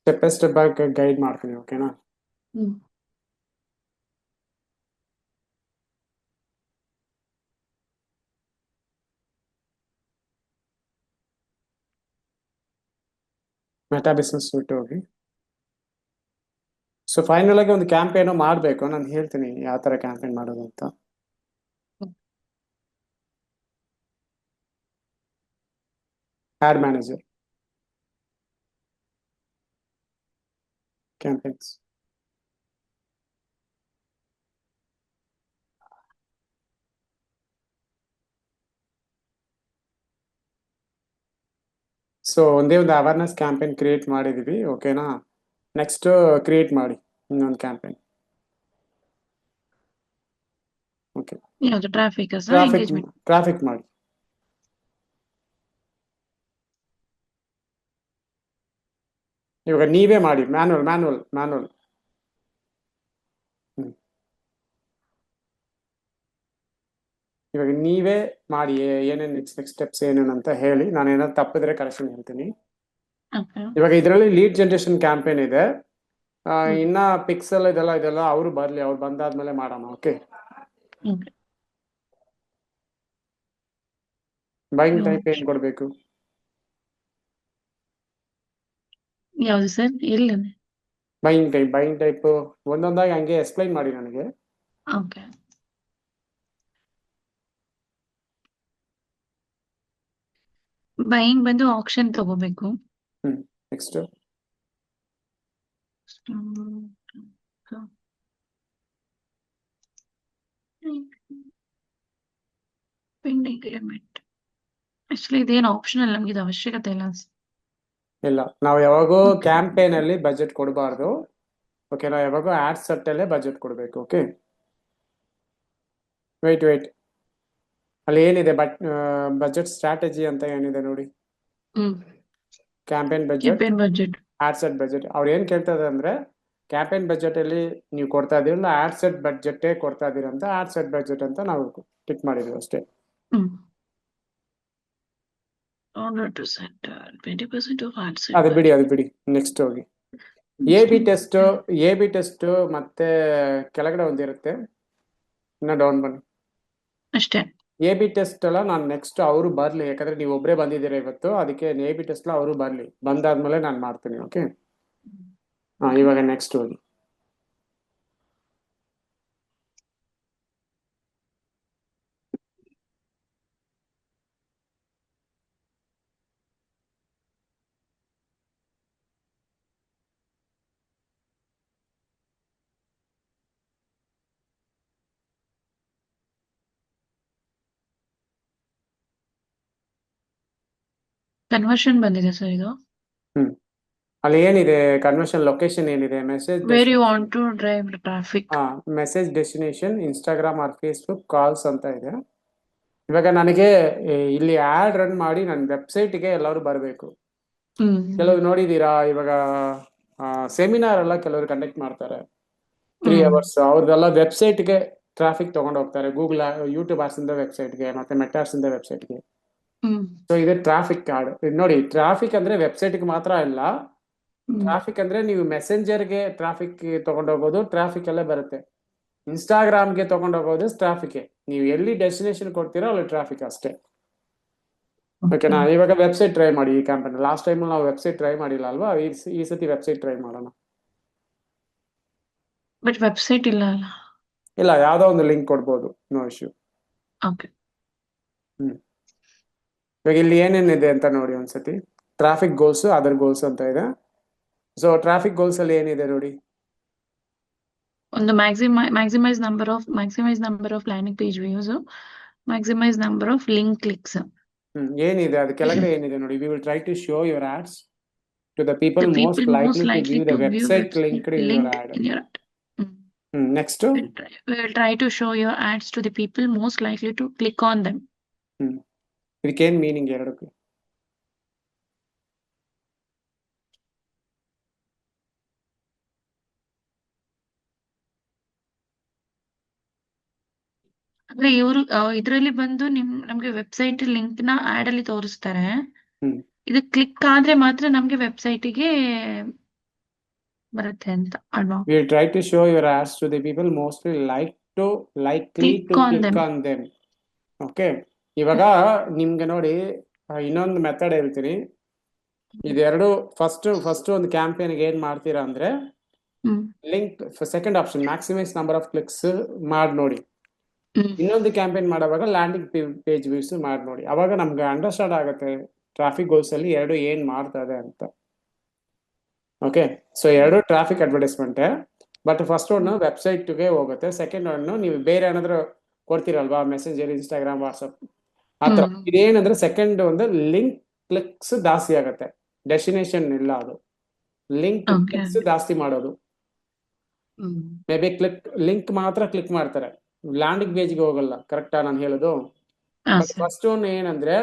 Step by step ಆಗಿ guide ಮಾಡ್ತೀನಿ, ಓಕೆನಾ? ಹ್ಮ್ ಮೆಟಾ ಬಿಸ್ನೆಸ್ ಬಿಟ್ಟು ಹೋಗಿ. ಸೊ ಫೈನಲ್ ಆಗಿ ಒಂದು ಕ್ಯಾಂಪೇನು ಮಾಡಬೇಕು, ನಾನು ಹೇಳ್ತೀನಿ ಯಾವ ಥರ ಕ್ಯಾಂಪೇನ್ ಮಾಡೋದು ಅಂತ. Add manager, campaigns. ಸೊ ಒಂದೇ ಒಂದು ಅವೇರ್ನೆಸ್ ಕ್ಯಾಂಪೇನ್ ಕ್ರಿಯೇಟ್ ಮಾಡಿದೀವಿ, ಓಕೆನಾ? ನೆಕ್ಸ್ಟ್ ಕ್ರಿಯೇಟ್ ಮಾಡಿ ಇನ್ನೊಂದು ಕ್ಯಾಂಪೇನ್. ಓಕೆ, ಯಾವುದು traffic sir traffic engagement? Traffic ಮಾಡಿ. ಇವಾಗ ನೀವೇ ಮಾಡಿ, ಮ್ಯಾನುವಲ್. ಇವಾಗ ನೀವೇ ಮಾಡಿ, ಏನೇನು ನೆಕ್ಸ್ಟ್ ಸ್ಟೆಪ್ಸ್ ಏನೇನು ಅಂತ ಹೇಳಿ, ನಾನು ಏನಾದ್ರು ತಪ್ಪಿದ್ರೆ ಕರೆಕ್ಷನ್ ಹೇಳ್ತೀನಿ. ಓಕೆ ಇವಾಗ ಇದರಲ್ಲಿ ಲೀಡ್ ಜನರೇಷನ್ ಕ್ಯಾಂಪೇನ್ ಇದೆ. ಹ್ಮ್. ಇನ್ನ ಪಿಕ್ಸೆಲ್ ಇದೆಲ್ಲ ಅವರು ಬರ್ಲಿ, ಅವ್ರು ಬಂದಾದ್ಮೇಲೆ ಮಾಡೋಣ, ಓಕೆ? ಓಕೆ ಬೈಯಿಂಗ್ ಟೈಪ್ ಏನ್ ಕೊಡ್ಬೇಕು? ಯಾವುದು ಸರ್? ಇಲ್ಲ. ಬೈಯಿಂಗ್ ಟೈಪ್ ಒಂದೊಂದಾಗಿ ಹಂಗೆ ಎಕ್ಸ್ಪ್ಲೈನ್ ಮಾಡಿ ನನಗೆ. ಓಕೆ ಬೈಯಿಂಗ್ ಬಂದು ಆಕ್ಷನ್ ತಗೋಬೇಕು. ನೆಕ್ಸ್ಟ್ ಪೆಂಡಿಂಗ್ ಆಕ್ಚುಲಿ ಇದೇನು ಆಪ್ಷನಲ್, ನಮ್ಗೆ ಇದು ಅವಶ್ಯಕತೆ ಇಲ್ಲ. ಇಲ್ಲ, ನಾವು ಯಾವಾಗೂ ಕ್ಯಾಂಪೇನ್ ಅಲ್ಲಿ ಬಜೆಟ್ ಕೊಡಬಾರ್ದು, ಓಕೆನಾ? ಯಾವಾಗೂ ಆಡ್ ಸೆಟ್ ಅಲ್ಲೇ ಬಜೆಟ್ ಕೊಡಬೇಕು, ಓಕೆ? ವೆಯ್ಟ್ ಅಲ್ಲಿ ಏನಿದೆ ಬಜೆಟ್ ಸ್ಟ್ರಾಟಜಿ ಅಂತ ಏನಿದೆ ನೋಡಿ, campaign budget, budget. Ad set budget. ಅವ್ರು ಏನ್ ಕೇಳ್ತಾರೆ ಅಂದ್ರೆ, ಕ್ಯಾಂಪೇನ್ ಬಜೆಟ್ ಅಲ್ಲಿ ನೀವು ಕೊಡ್ತಾ ಇದೀರಲ್ಲ, ಆಡ್ ಸೆಟ್ ಬಜೆಟ್ ಕೊಡ್ತಾ ಇದೀರ ಅಂತ ಆಡ್ ಸೆಟ್ ಬಜೆಟ್ ಅಂತ ನಾವು ಟಿಕ್ ಮಾಡಿದೀವಿ ಅಷ್ಟೇ. ಅದು ಬಿಡಿ. ನೆಕ್ಸ್ಟ್ ಹೋಗಿ ಎ ಬಿ ಟೆಸ್ಟ್ ಮತ್ತೆ ಕೆಳಗಡೆ ಒಂದಿರುತ್ತೆ, ಇನ್ನ ಡೌನ್ ಬನ್ನಿ. ಅಷ್ಟೇ. ಎ ಬಿ ಟೆಸ್ಟ್ ಎಲ್ಲ ನಾನು ನೆಕ್ಸ್ಟ್ ಅವರು ಬರ್ಲಿ, ಯಾಕಂದ್ರೆ ನೀವು ಒಬ್ಬರೇ ಬಂದಿದ್ದೀರಾ ಇವತ್ತು, ಅದಕ್ಕೆ ಎ ಬಿ ಟೆಸ್ಟ್ ಅವರು ಬರ್ಲಿ, ಬಂದಾದ್ಮೇಲೆ ನಾನು ಮಾಡ್ತೀನಿ, ಓಕೆ? ಇವಾಗ ನೆಕ್ಸ್ಟ್ ಹೋಗಿ. ಕನ್ವರ್ಷನ್ ಬಂದಿದೆ ಸರ್ ಇದು. ಅಲ್ಲಿ ಏನಿದೆ ಕನ್ವರ್ಷನ್ ಲೊಕೇಶನ್ ಏನಿದೆ, where you want to drive traffic. Message destination Instagram or Facebook calls ಅಂತ ಇದೆ. ಇವಾಗ ನನಗೆ ಇಲ್ಲಿ ಆಡ್ ರನ್ ಮಾಡಿ ನನ್ನ ವೆಬ್ಸೈಟ್ಗೆ ಎಲ್ಲರೂ ಬರಬೇಕು. ಕೆಲವರು ನೋಡಿದೀರಾ, ಇವಾಗ ಸೆಮಿನಾರ್ ಎಲ್ಲ ಕೆಲವರು ಕಂಡಕ್ಟ್ ಮಾಡ್ತಾರೆ 3 hours, ಅವ್ರದ್ದೆಲ್ಲ ವೆಬ್ಸೈಟ್ಗೆ ಟ್ರಾಫಿಕ್ ತಗೊಂಡು ಹೋಗ್ತಾರೆ, ಗೂಗಲ್ ಯೂಟ್ಯೂಬ್ ಆಡ್ಸ್ ಇಂದ ವೆಬ್ಸೈಟ್ಗೆ, ಮತ್ತೆ ಮೆಟಾರ್ಸ್ ಇಂದ ವೆಬ್ಸೈಟ್ಗೆ. ಸೊ ಇದೆ ಟ್ರಾಫಿಕ್ ಕಾರ್ಡ್. ನೋಡಿ, ಟ್ರಾಫಿಕ್ ಅಂದ್ರೆ ವೆಬ್ಸೈಟ್ಗೆ ಮಾತ್ರ ಇಲ್ಲ, ಟ್ರಾಫಿಕ್ ಅಂದ್ರೆ ನೀವು ಮೆಸೆಂಜರ್ಗೆ ಟ್ರಾಫಿಕ್ ತಗೊಂಡೋಗೋದು ಟ್ರಾಫಿಕ್ ಅಲ್ಲೇ ಬರುತ್ತೆ, ಇನ್ಸ್ಟಾಗ್ರಾಮ್ಗೆ ತಗೊಂಡೋಗೋದು ಟ್ರಾಫಿಕ್. ನೀವು ಎಲ್ಲಿ ಡೆಸ್ಟಿನೇಷನ್ ಕೊಡ್ತೀರೋ ಅಲ್ಲಿ ಟ್ರಾಫಿಕ್ ಅಷ್ಟೇ, ಓಕೆನಾ? ಇವಾಗ ವೆಬ್ಸೈಟ್ ಟ್ರೈ ಮಾಡಿ ಈ ಕ್ಯಾಂಪೇನ್. ಲಾಸ್ಟ್ ಟೈಮ್ ನಾವು ವೆಬ್ಸೈಟ್ ಟ್ರೈ ಮಾಡಿಲ್ಲ ಅಲ್ವಾ, ಈ ಸತಿ ವೆಬ್ಸೈಟ್ ಟ್ರೈ ಮಾಡೋಣ. ಬಟ್ ವೆಬ್ಸೈಟ್ ಇಲ್ಲ ಅಲ್ಲ. ಇಲ್ಲ, ಯಾವ್ದೋ ಒಂದು ಲಿಂಕ್ ಕೊಡ್ಬೋದು, ನೋ ಇಶ್ಯೂ. ಓಕೆ ಇವಾಗ ಇಲ್ಲಿ ಏನೇನಿದೆ ಅಂತ ನೋಡಿ ಒಂದ್ಸತಿ. ಟ್ರಾಫಿಕ್ ಗೋಲ್ಸ್, ಅದರ್ ಗೋಲ್ಸ್ ಅಂತ ಇದೆ. ಸೊ ಟ್ರಾಫಿಕ್ ಗೋಲ್ಸ್ ಅಲ್ಲಿ ಏನಿದೆ ನೋಡಿ, ಒಂದು maximise number of landing page views, maximise number of link clicks. ಏನಿದೆ ಅದು ಕೆಳಗಡೆ ಏನಿದೆ ನೋಡಿ, we will try to show your ads to the people most likely to view the website linked in your ad. Next, we will try to show your ads to the people most likely to click on them. ಇದಕ್ಕೇನ್ meaning ಎರಡಕ್ಕೂ? ಅಂದ್ರೆ ಇವರು ಇದರಲ್ಲಿ ಬಂದು ನಮ್ಗೆ website link ನ add ಅಲ್ಲಿ ತೋರಿಸ್ತಾರೆ. ಇದು ಕ್ಲಿಕ್ ಆದ್ರೆ ಮಾತ್ರ ನಮ್ಗೆ ವೆಬ್ಸೈಟಿಗೆ ಬರುತ್ತೆ ಅಂತ ಅಲ್ವಾ? We try to show your ads to the people mostly likely Click to on click them. on them. Okay, ಇವಾಗ ನಿಮ್ಗೆ ನೋಡಿ ಇನ್ನೊಂದು ಮೆಥಡ್ ಹೇಳ್ತೀನಿ. ಇದೆರಡು ಫಸ್ಟ್ ಒಂದು ಕ್ಯಾಂಪೇನ್ಗೆ ಏನ್ ಮಾಡ್ತೀರಾ ಅಂದ್ರೆ link second option maximise number of clicks ಮಾಡಿ ನೋಡಿ. ಇನ್ನೊಂದು ಕ್ಯಾಂಪೇನ್ ಮಾಡುವಾಗ ಲ್ಯಾಂಡಿಂಗ್ ಪೇಜ್ ವ್ಯೂಸ್ ಮಾಡಿ ನೋಡಿ. ಅವಾಗ ನಮ್ಗೆ ಅಂಡರ್ಸ್ಟ್ಯಾಂಡ್ ಆಗುತ್ತೆ ಟ್ರಾಫಿಕ್ ಗೋಲ್ಸ್ ಅಲ್ಲಿ ಎರಡು ಏನ್ ಮಾಡ್ತದೆ ಅಂತ. ಓಕೆ, ಸೊ ಎರಡು ಟ್ರಾಫಿಕ್ ಅಡ್ವರ್ಟೈಸ್ಮೆಂಟ್. ಬಟ್ ಫಸ್ಟ್ ಒಂದು ವೆಬ್ಸೈಟ್ಗೆ ಹೋಗುತ್ತೆ, ಸೆಕೆಂಡ್ ಒಂದು ನೀವು ಬೇರೆ ಏನಾದ್ರು ಕೊಡ್ತೀರಲ್ವಾ, ಮೆಸೆಂಜರ್, ಇನ್ಸ್ಟಾಗ್ರಾಮ್, ವಾಟ್ಸಪ್ ಆತರ. ಇದೇನಂದ್ರೆ ಸೆಕೆಂಡ್ ಒಂದು ಲಿಂಕ್ ಕ್ಲಿಕ್ಸ್ ಜಾಸ್ತಿ ಆಗುತ್ತೆ, ಡೆಸ್ಟಿನೇಷನ್ ಇಲ್ಲ, ಅದು ಲಿಂಕ್ ಕ್ಲಿಕ್ಸ್ ಜಾಸ್ತಿ ಮಾಡೋದು. ಮೇ ಬಿ ಲಿಂಕ್ ಮಾತ್ರ ಕ್ಲಿಕ್ ಮಾಡ್ತಾರೆ, ಲ್ಯಾಂಡಿಂಗ್ ಪೇಜ್ಗೆ ಹೋಗಲ್ಲ. ಕರೆಕ್ಟಾ ನಾನು ಹೇಳೋದು? ಬಟ್ ಫಸ್ಟ್ ಒನ್ ಏನಂದ್ರೆ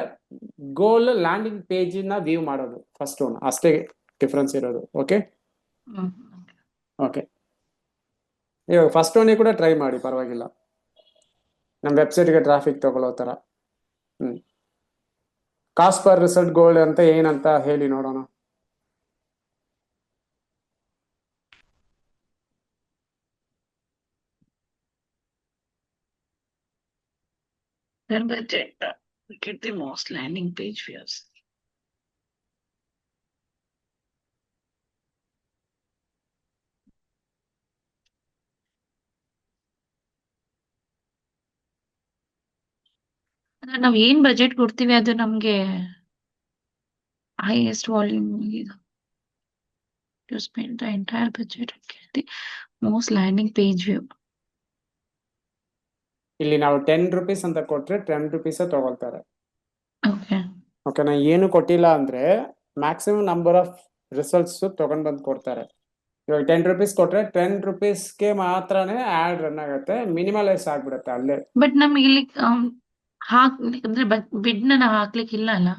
ಗೋಲ್ ಲ್ಯಾಂಡಿಂಗ್ ಪೇಜ್ ನ ವ್ಯೂ ಮಾಡೋದು, ಫಸ್ಟ್ ಒನ್ ಅಷ್ಟೇ ಡಿಫ್ರೆನ್ಸ್ ಇರೋದು. ಓಕೆ ಓಕೆ, ಇವಾಗ ಫಸ್ಟ್ ಒನ್ ಕೂಡ ಟ್ರೈ ಮಾಡಿ, ಪರವಾಗಿಲ್ಲ, ನಮ್ಮ ವೆಬ್ಸೈಟ್ಗೆ ಟ್ರಾಫಿಕ್ ತಗೊಳ್ಳೋ ತರ. ಕಾಸ್ಟ್ ಪರ್ ರಿಸಲ್ಟ್ ಗೋಲ್ ಅಂತ ಏನಂತ ಹೇಳಿ ನೋಡೋಣ. Then budget, get the most landing page views. ನಾವ್ ಏನ್ ಬಜೆಟ್ ಕೊಡ್ತೀವಿ ಅದು ನಮ್ಗೆ highest volume to spend the entire budget and get the most landing page view. ಇಲ್ಲಿ ನಾವು 10 rupees ಅಂತ ಕೊಟ್ರೆ 10 rupees ತಗೊಳ್ತಾರೆ. ಓಕೆ, ನಾ ಏನು ಕೊಟ್ಟಿಲ್ಲ ಅಂದ್ರೆ ಮ್ಯಾಕ್ಸಿಮಮ್ ನಂಬರ್ ಆಫ್ ರಿಸಲ್ಟ್ಸ್ ತಗೊಂಡ್ ಬಂದು ಕೊಡ್ತಾರೆ. ಇವಾಗ 10 rupees ಕೊಟ್ರೆ 10 rupeesಗೆ ಮಾತ್ರನೇ ಆಡ್ ರನ್ ಆಗುತ್ತೆ, ಮಿನಿಮಲೈಸ್ ಆಗ್ಬಿಡುತ್ತೆ ಅಲ್ಲೇ. ಬಟ್ ನಮ್ಗೆ ಇಲ್ಲಿ ಅಂದ್ರೆ ಬಿಡ್ ನ ಹಾಕ್ಲಿಕ್ಕೆ ಇಲ್ಲ ಅಲ್ಲ?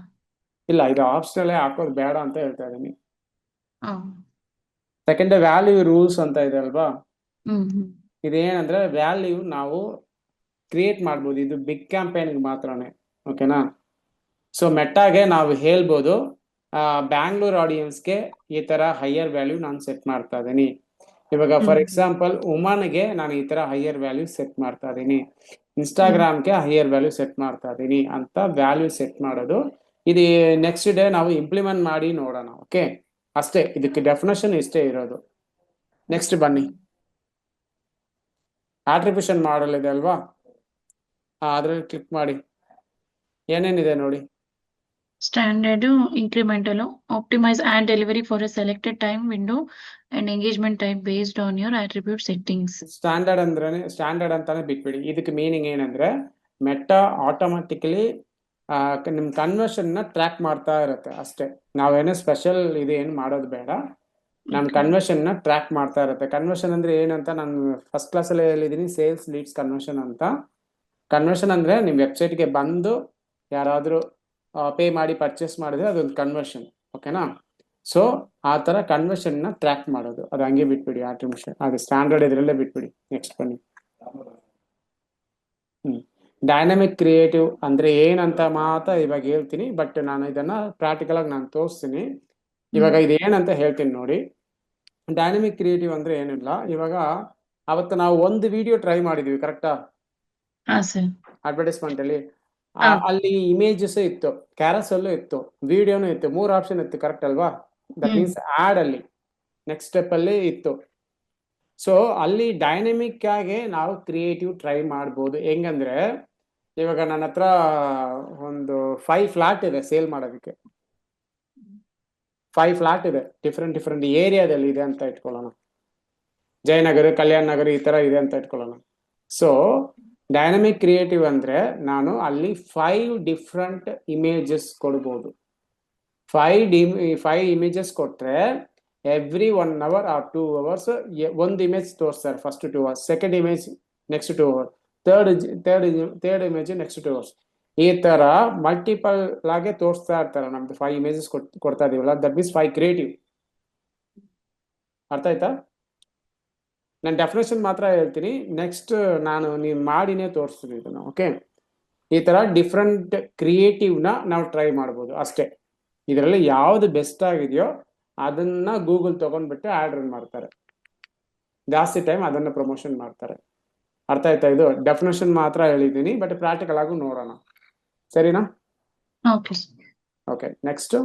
ಇಲ್ಲ, ಇದು ಆಪ್ಷನಲ್ ಹಾಕೋದು ಬೇಡ ಅಂತ ಹೇಳ್ತಾ ಇದೀನಿ. ಸೆಕೆಂಡ್ ವ್ಯಾಲ್ಯೂ ರೂಲ್ಸ್ ಅಂತ ಇದೆ ಅಲ್ವಾ, ಇದೇನಂದ್ರೆ ವ್ಯಾಲ್ಯೂ ನಾವು ಕ್ರಿಯೇಟ್ ಮಾಡ್ಬೋದು, ಇದು ಬಿಗ್ ಕ್ಯಾಂಪೇನ್ಗೆ ಮಾತ್ರನೇ. ಓಕೆನಾ? ಸೊ ಮೆಟ್ಟಾಗೆ ನಾವು ಹೇಳ್ಬೋದು ಬ್ಯಾಂಗ್ಳೂರ್ ಆಡಿಯನ್ಸ್ಗೆ ಈ ತರ ಹೈಯರ್ ವ್ಯಾಲ್ಯೂ ನಾನು ಸೆಟ್ ಮಾಡ್ತಾ ಇದ್ದೀನಿ. ಇವಾಗ ಫಾರ್ ಎಕ್ಸಾಂಪಲ್ ವುಮನ್ಗೆ ನಾನು ಈ ತರ ಹೈಯರ್ ವ್ಯಾಲ್ಯೂ ಸೆಟ್ ಮಾಡ್ತಾ ಇದ್ದೀನಿ, ಇನ್ಸ್ಟಾಗ್ರಾಮ್ಗೆ ಹೈಯರ್ ವ್ಯಾಲ್ಯೂ ಸೆಟ್ ಮಾಡ್ತಾ ಇದ್ದೀನಿ ಅಂತ ವ್ಯಾಲ್ಯೂ ಸೆಟ್ ಮಾಡೋದು. ಇದು ನೆಕ್ಸ್ಟ್ ಡೇ ನಾವು ಇಂಪ್ಲಿಮೆಂಟ್ ಮಾಡಿ ನೋಡೋಣ. ಓಕೆ, ಅಷ್ಟೇ, ಇದಕ್ಕೆ ಡೆಫಿನೇಷನ್ ಇಷ್ಟೇ ಇರೋದು. ನೆಕ್ಸ್ಟ್ ಬನ್ನಿ, ಆಟ್ರಿಬ್ಯೂಷನ್ ಮಾಡಲ್ ಇದೆ ಅಲ್ವಾ, ಅದ್ರಲ್ಲಿ ಕ್ಲಿಕ್ ಮಾಡಿ. ಏನೇನಿದೆ ನೋಡಿ. Standard, incremental, optimize ad delivery for a selected time window and engagement type based on your attribute settings. Standard ಅಂತಾನೆ ಬಿಟ್ಬಿಡಿ. ಇದಕ್ಕೆ ಮೀನಿಂಗ್ ಏನಂದ್ರೆ ಮೆಟಾ ಆಟೋಮ್ಯಾಟಿಕಲಿ ನಿಮ್ ಕನ್ವರ್ಷನ್ ನ ಟ್ರ್ಯಾಕ್ ಮಾಡ್ತಾ ಇರುತ್ತೆ ಅಷ್ಟೇ. ನಾವೇನೋ ಸ್ಪೆಷಲ್ ಏನು ಮಾಡೋದು ಬೇಡ, ನಮ್ ಕನ್ವರ್ಷನ್ ನ ಟ್ರ್ಯಾಕ್ ಮಾಡ್ತಾ ಇರುತ್ತೆ. ಕನ್ವರ್ಷನ್ ಅಂದ್ರೆ ಏನಂತ ನಾನು ಫಸ್ಟ್ ಕ್ಲಾಸ್ ಅಲ್ಲಿ ಹೇಳಿದೀನಿ, ಸೇಲ್ಸ್ ಲೀಡ್ಸ್ ಕನ್ವರ್ಷನ್ ಅಂತ. ಕನ್ವರ್ಷನ್ ಅಂದ್ರೆ ನಿಮ್ ವೆಬ್ಸೈಟ್ಗೆ ಬಂದು ಯಾರಾದ್ರೂ ಪೇ ಮಾಡಿ ಪರ್ಚೇಸ್ ಮಾಡಿದ್ರೆ ಅದೊಂದು ಕನ್ವರ್ಷನ್. ಓಕೆನಾ? ಸೊ ಆ ತರ ಕನ್ವರ್ಷನ್ ನ ಟ್ರ್ಯಾಕ್ ಮಾಡೋದು, ಅದು ಹಂಗೆ ಬಿಟ್ಬಿಡಿ. ಆಟೋಮೇಷನ್ ಅದು ಸ್ಟ್ಯಾಂಡರ್ಡ್ ಇದರಲ್ಲೇ ಬಿಟ್ಬಿಡಿ. ನೆಕ್ಸ್ಟ್ ಬನ್ನಿ. ಡೈನಾಮಿಕ್ ಕ್ರಿಯೇಟಿವ್ ಅಂದ್ರೆ ಏನಂತ ಮಾತ್ರ ಇವಾಗ ಹೇಳ್ತೀನಿ, ಬಟ್ ನಾನು ಇದನ್ನ ಪ್ರಾಕ್ಟಿಕಲ್ ಆಗಿ ನಾನು ತೋರಿಸ್ತೀನಿ. ಇವಾಗ ಇದು ಏನಂತ ಹೇಳ್ತೀನಿ ನೋಡಿ. ಡೈನಾಮಿಕ್ ಕ್ರಿಯೇಟಿವ್ ಅಂದ್ರೆ ಏನಿಲ್ಲ, ಇವಾಗ ಅವತ್ತು ನಾವು ಒಂದು ವಿಡಿಯೋ ಟ್ರೈ ಮಾಡಿದ್ವಿ, ಕರೆಕ್ಟಾ? ಅಡ್ವರ್ಟೈಸ್ಮೆಂಟ್ ಅಲ್ಲಿ ಅಲ್ಲಿ ಇಮೇಜಸ್ ಇತ್ತು, ಕ್ಯಾರಸೆಲ್ ಇತ್ತು, ವಿಡಿಯೋನು ಇತ್ತು, 3 ಆಪ್ಷನ್ ಇತ್ತು, ಕರೆಕ್ಟ್ ಅಲ್ವಾ? ದಟ್ ಮೀನ್ಸ್ ಆಡ್ ಅಲ್ಲಿ ನೆಕ್ಸ್ಟ್ ಸ್ಟೆಪ್ ಅಲ್ಲಿ ಇತ್ತು. ಸೊ ಅಲ್ಲಿ ಡೈನಮಿಕ್ ಆಗಿ ನಾವು ಕ್ರಿಯೇಟಿವ್ ಟ್ರೈ ಮಾಡ್ಬೋದು. ಹೆಂಗಂದ್ರೆ ಇವಾಗ ನನ್ನ ಹತ್ರ ಒಂದು 5 ಫ್ಲಾಟ್ ಇದೆ ಸೇಲ್ ಮಾಡೋದಕ್ಕೆ. 5 ಫ್ಲಾಟ್ ಇದೆ, ಡಿಫ್ರೆಂಟ್ ಏರಿಯಾದಲ್ಲಿ ಇದೆ ಅಂತ ಇಟ್ಕೊಳ್ಳೋಣ. ಜಯನಗರ, ಕಲ್ಯಾಣ ನಗರ ಈ ತರ ಇದೆ ಅಂತ ಇಟ್ಕೊಳ್ಳೋಣ. ಸೊ ಡೈನಮಿಕ್ ಕ್ರಿಯೇಟಿವ್ ಅಂದ್ರೆ ನಾನು ಅಲ್ಲಿ 5 ಡಿಫ್ರೆಂಟ್ ಇಮೇಜಸ್ ಕೊಡ್ಬೋದು. 5 ಇಮೇಜಸ್ ಕೊಟ್ರೆ ಎವ್ರಿ 1 hour or 2 hours ಒಂದು ಇಮೇಜ್ ತೋರಿಸ್ತಾರೆ. First 2 hours, second image next 2 hours, third image next 2 hours. ಈ ತರ ಮಲ್ಟಿಪಲ್ ಆಗಿ ತೋರಿಸ್ತಾ ಇರ್ತಾರೆ. ನಮ್ದು 5 ಇಮೇಜಸ್ ಕೊಡ್ತಾ ಇದೀವಲ್ಲ, ದಟ್ ಮೀನ್ಸ್ 5 ಕ್ರಿಯೇಟಿವ್. ಅರ್ಥ ಆಯ್ತಾ? ನಾನು ಡೆಫಿನೇಷನ್ ಮಾತ್ರ ಹೇಳ್ತೀನಿ, ನೆಕ್ಸ್ಟ್ ನಾನು ನೀವು ಮಾಡಿನೇ ತೋರಿಸ್ತೀನಿ ಇದನ್ನ. ಓಕೆ, ಈ ತರ ಡಿಫ್ರೆಂಟ್ ಕ್ರಿಯೇಟಿವ್ನ ನಾವು ಟ್ರೈ ಮಾಡ್ಬೋದು ಅಷ್ಟೇ. ಇದರಲ್ಲಿ ಯಾವ್ದು ಬೆಸ್ಟ್ ಆಗಿದೆಯೋ ಅದನ್ನ ಗೂಗಲ್ ತಗೊಂಡ್ಬಿಟ್ಟು ಆಡ್ ರನ್ ಮಾಡ್ತಾರೆ, ಜಾಸ್ತಿ ಟೈಮ್ ಅದನ್ನ ಪ್ರಮೋಷನ್ ಮಾಡ್ತಾರೆ. ಅರ್ಥ ಆಯ್ತಾ? ಇದು ಡೆಫಿನೇಷನ್ ಮಾತ್ರ ಹೇಳಿದ್ದೀನಿ, ಬಟ್ ಪ್ರಾಕ್ಟಿಕಲ್ ಆಗೂ ನೋಡೋಣ, ಸರಿನಾ? Okay okay, next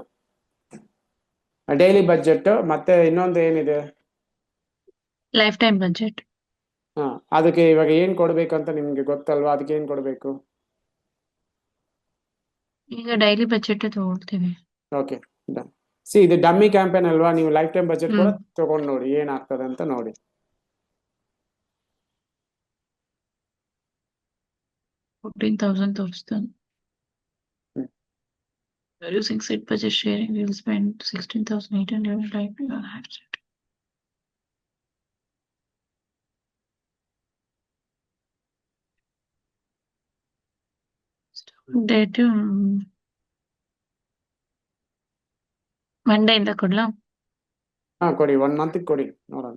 daily budget, ಮತ್ತೆ ಇನ್ನೊಂದು ಏನಿದೆ? Life time budget. ಹಾ, ಅದಕ್ಕೆ ಇವಾಗ ಏನ್ ಕೊಡ್ಬೇಕು ಅಂತ ನಿಮ್ಗೆ ಗೊತ್ತಲ್ವಾ? ಅದಕ್ಕೆ ಏನ್ ಕೊಡ್ಬೇಕು? ಈಗ ಡೈಲಿ ಬಜೆಟ್ ತಗೊಳ್ತೀವಿ. Okay, done. ಸಿ, ಇದು ಡಮ್ಮಿ ಕ್ಯಾಂಪೇನ್ ಅಲ್ವಾ, ನೀವು ಲೈಫ್ ಟೈಮ್ ಬಜೆಟ್ ಕೂಡ ಹ್ಮ್ ತಗೊಂಡು ನೋಡಿ ಏನಾಗ್ತದೆ ಅಂತ ನೋಡಿ. 14,000 ತೋರಿಸ್ತಾನೆ. ಹ್ಮ್. Using set budget sharing, we'll spend 16,800 like set. Date Monday ಇಂದ ಕೊಡ್ಲಾ? ಹಾ, ಕೊಡಿ, 1 ಮಂತ್ ಕೊಡಿ ನೋಡೋಣ.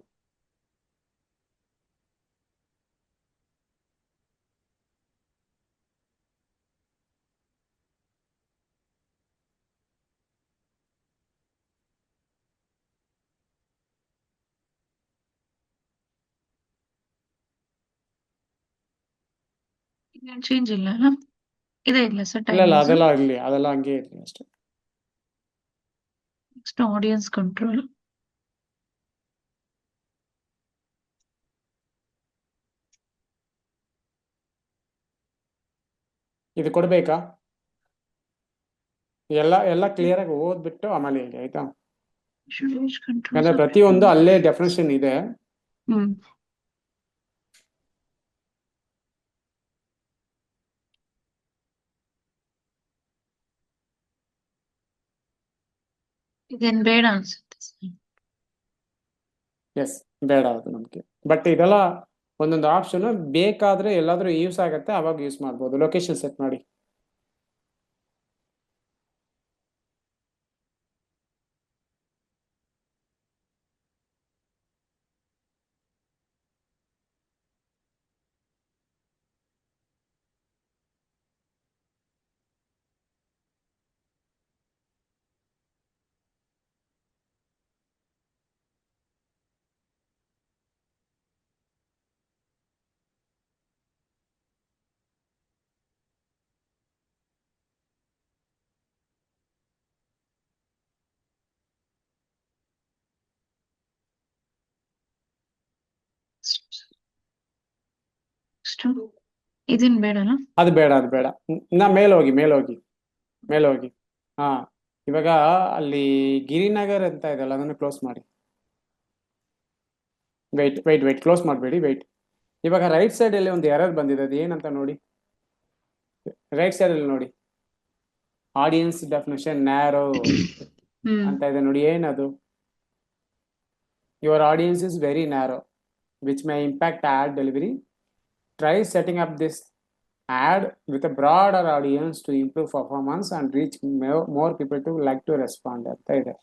ಚೇಂಜ್ ಇಲ್ಲ ಅಲ್ಲ? ಇದೇ ಇಲ್ಲ ಸರ್ ಇಲ್ಲ ಇಲ್ಲ, ಟೈಮಿಂಗ್ಸ್. ಅದೆಲ್ಲ ಇರ್ಲಿ, ಅದೆಲ್ಲ ಹಂಗೆ ಇರ್ಲಿ ಅಷ್ಟೇ. Next audience control. ಇದು ಕೊಡ್ಬೇಕಾ? ಎಲ್ಲ ಕ್ಲಿಯರ್ ಆಗಿ ಓದ್ಬಿಟ್ಟು ಆಮೇಲೆ ಹೇಳಿ, ಆಯ್ತಾ? ಯಾಕಂದ್ರೆ ಪ್ರತಿಯೊಂದು ಅಲ್ಲೇ ಡೆಫಿನೇಷನ್ ಇದೆ. ಹ್ಮ್ ಇದೇನ್ ಬೇಡ ಅನ್ಸುತ್ತೆ sir. ಎಸ್, ಬೇಡ ಅದು ನಮ್ಗೆ. ಬಟ್ ಇದೆಲ್ಲ ಒಂದೊಂದು ಆಪ್ಷನ್ ಬೇಕಾದ್ರೆ ಎಲ್ಲಾದ್ರೂ ಯೂಸ್ ಆಗತ್ತೆ, ಅವಾಗ ಯೂಸ್ ಮಾಡ್ಬೋದು. ಲೊಕೇಶನ್ ಸೆಟ್ ಮಾಡಿ. ಇದನ್ ಬೇಡನಾ? ಅದು ಬೇಡ, ಅದು ಬೇಡ. ನಾ ಮೇಲ್ ಹೋಗಿ. ಹಾ, ಇವಾಗ ಅಲ್ಲಿ ಗಿರಿನಗರ್ ಅಂತ ಇದೆಯಲ್ಲ, ಅದನ್ನು ಕ್ಲೋಸ್ ಮಾಡಿ. ವೆಯ್ಟ್, ಕ್ಲೋಸ್ ಮಾಡಬೇಡಿ, ವೆಯ್ಟ್. ಇವಾಗ ರೈಟ್ ಸೈಡ್ ಅಲ್ಲಿ ಒಂದು ಎರರ್ ಬಂದಿದೆ, ಅದು ಏನಂತ ನೋಡಿ. ರೈಟ್ ಸೈಡ್ ಅಲ್ಲಿ ನೋಡಿ, ಆಡಿಯನ್ಸ್ ಡೆಫಿನೇಷನ್ ನ್ಯಾರೋ ಅಂತ ಇದೆ ನೋಡಿ. ಏನದು? Your audience is very narrow which may impact ad delivery. Try setting up this ad with a broader audience to improve performance and reach more people to like to respond ಅಂತ ಇದೆ.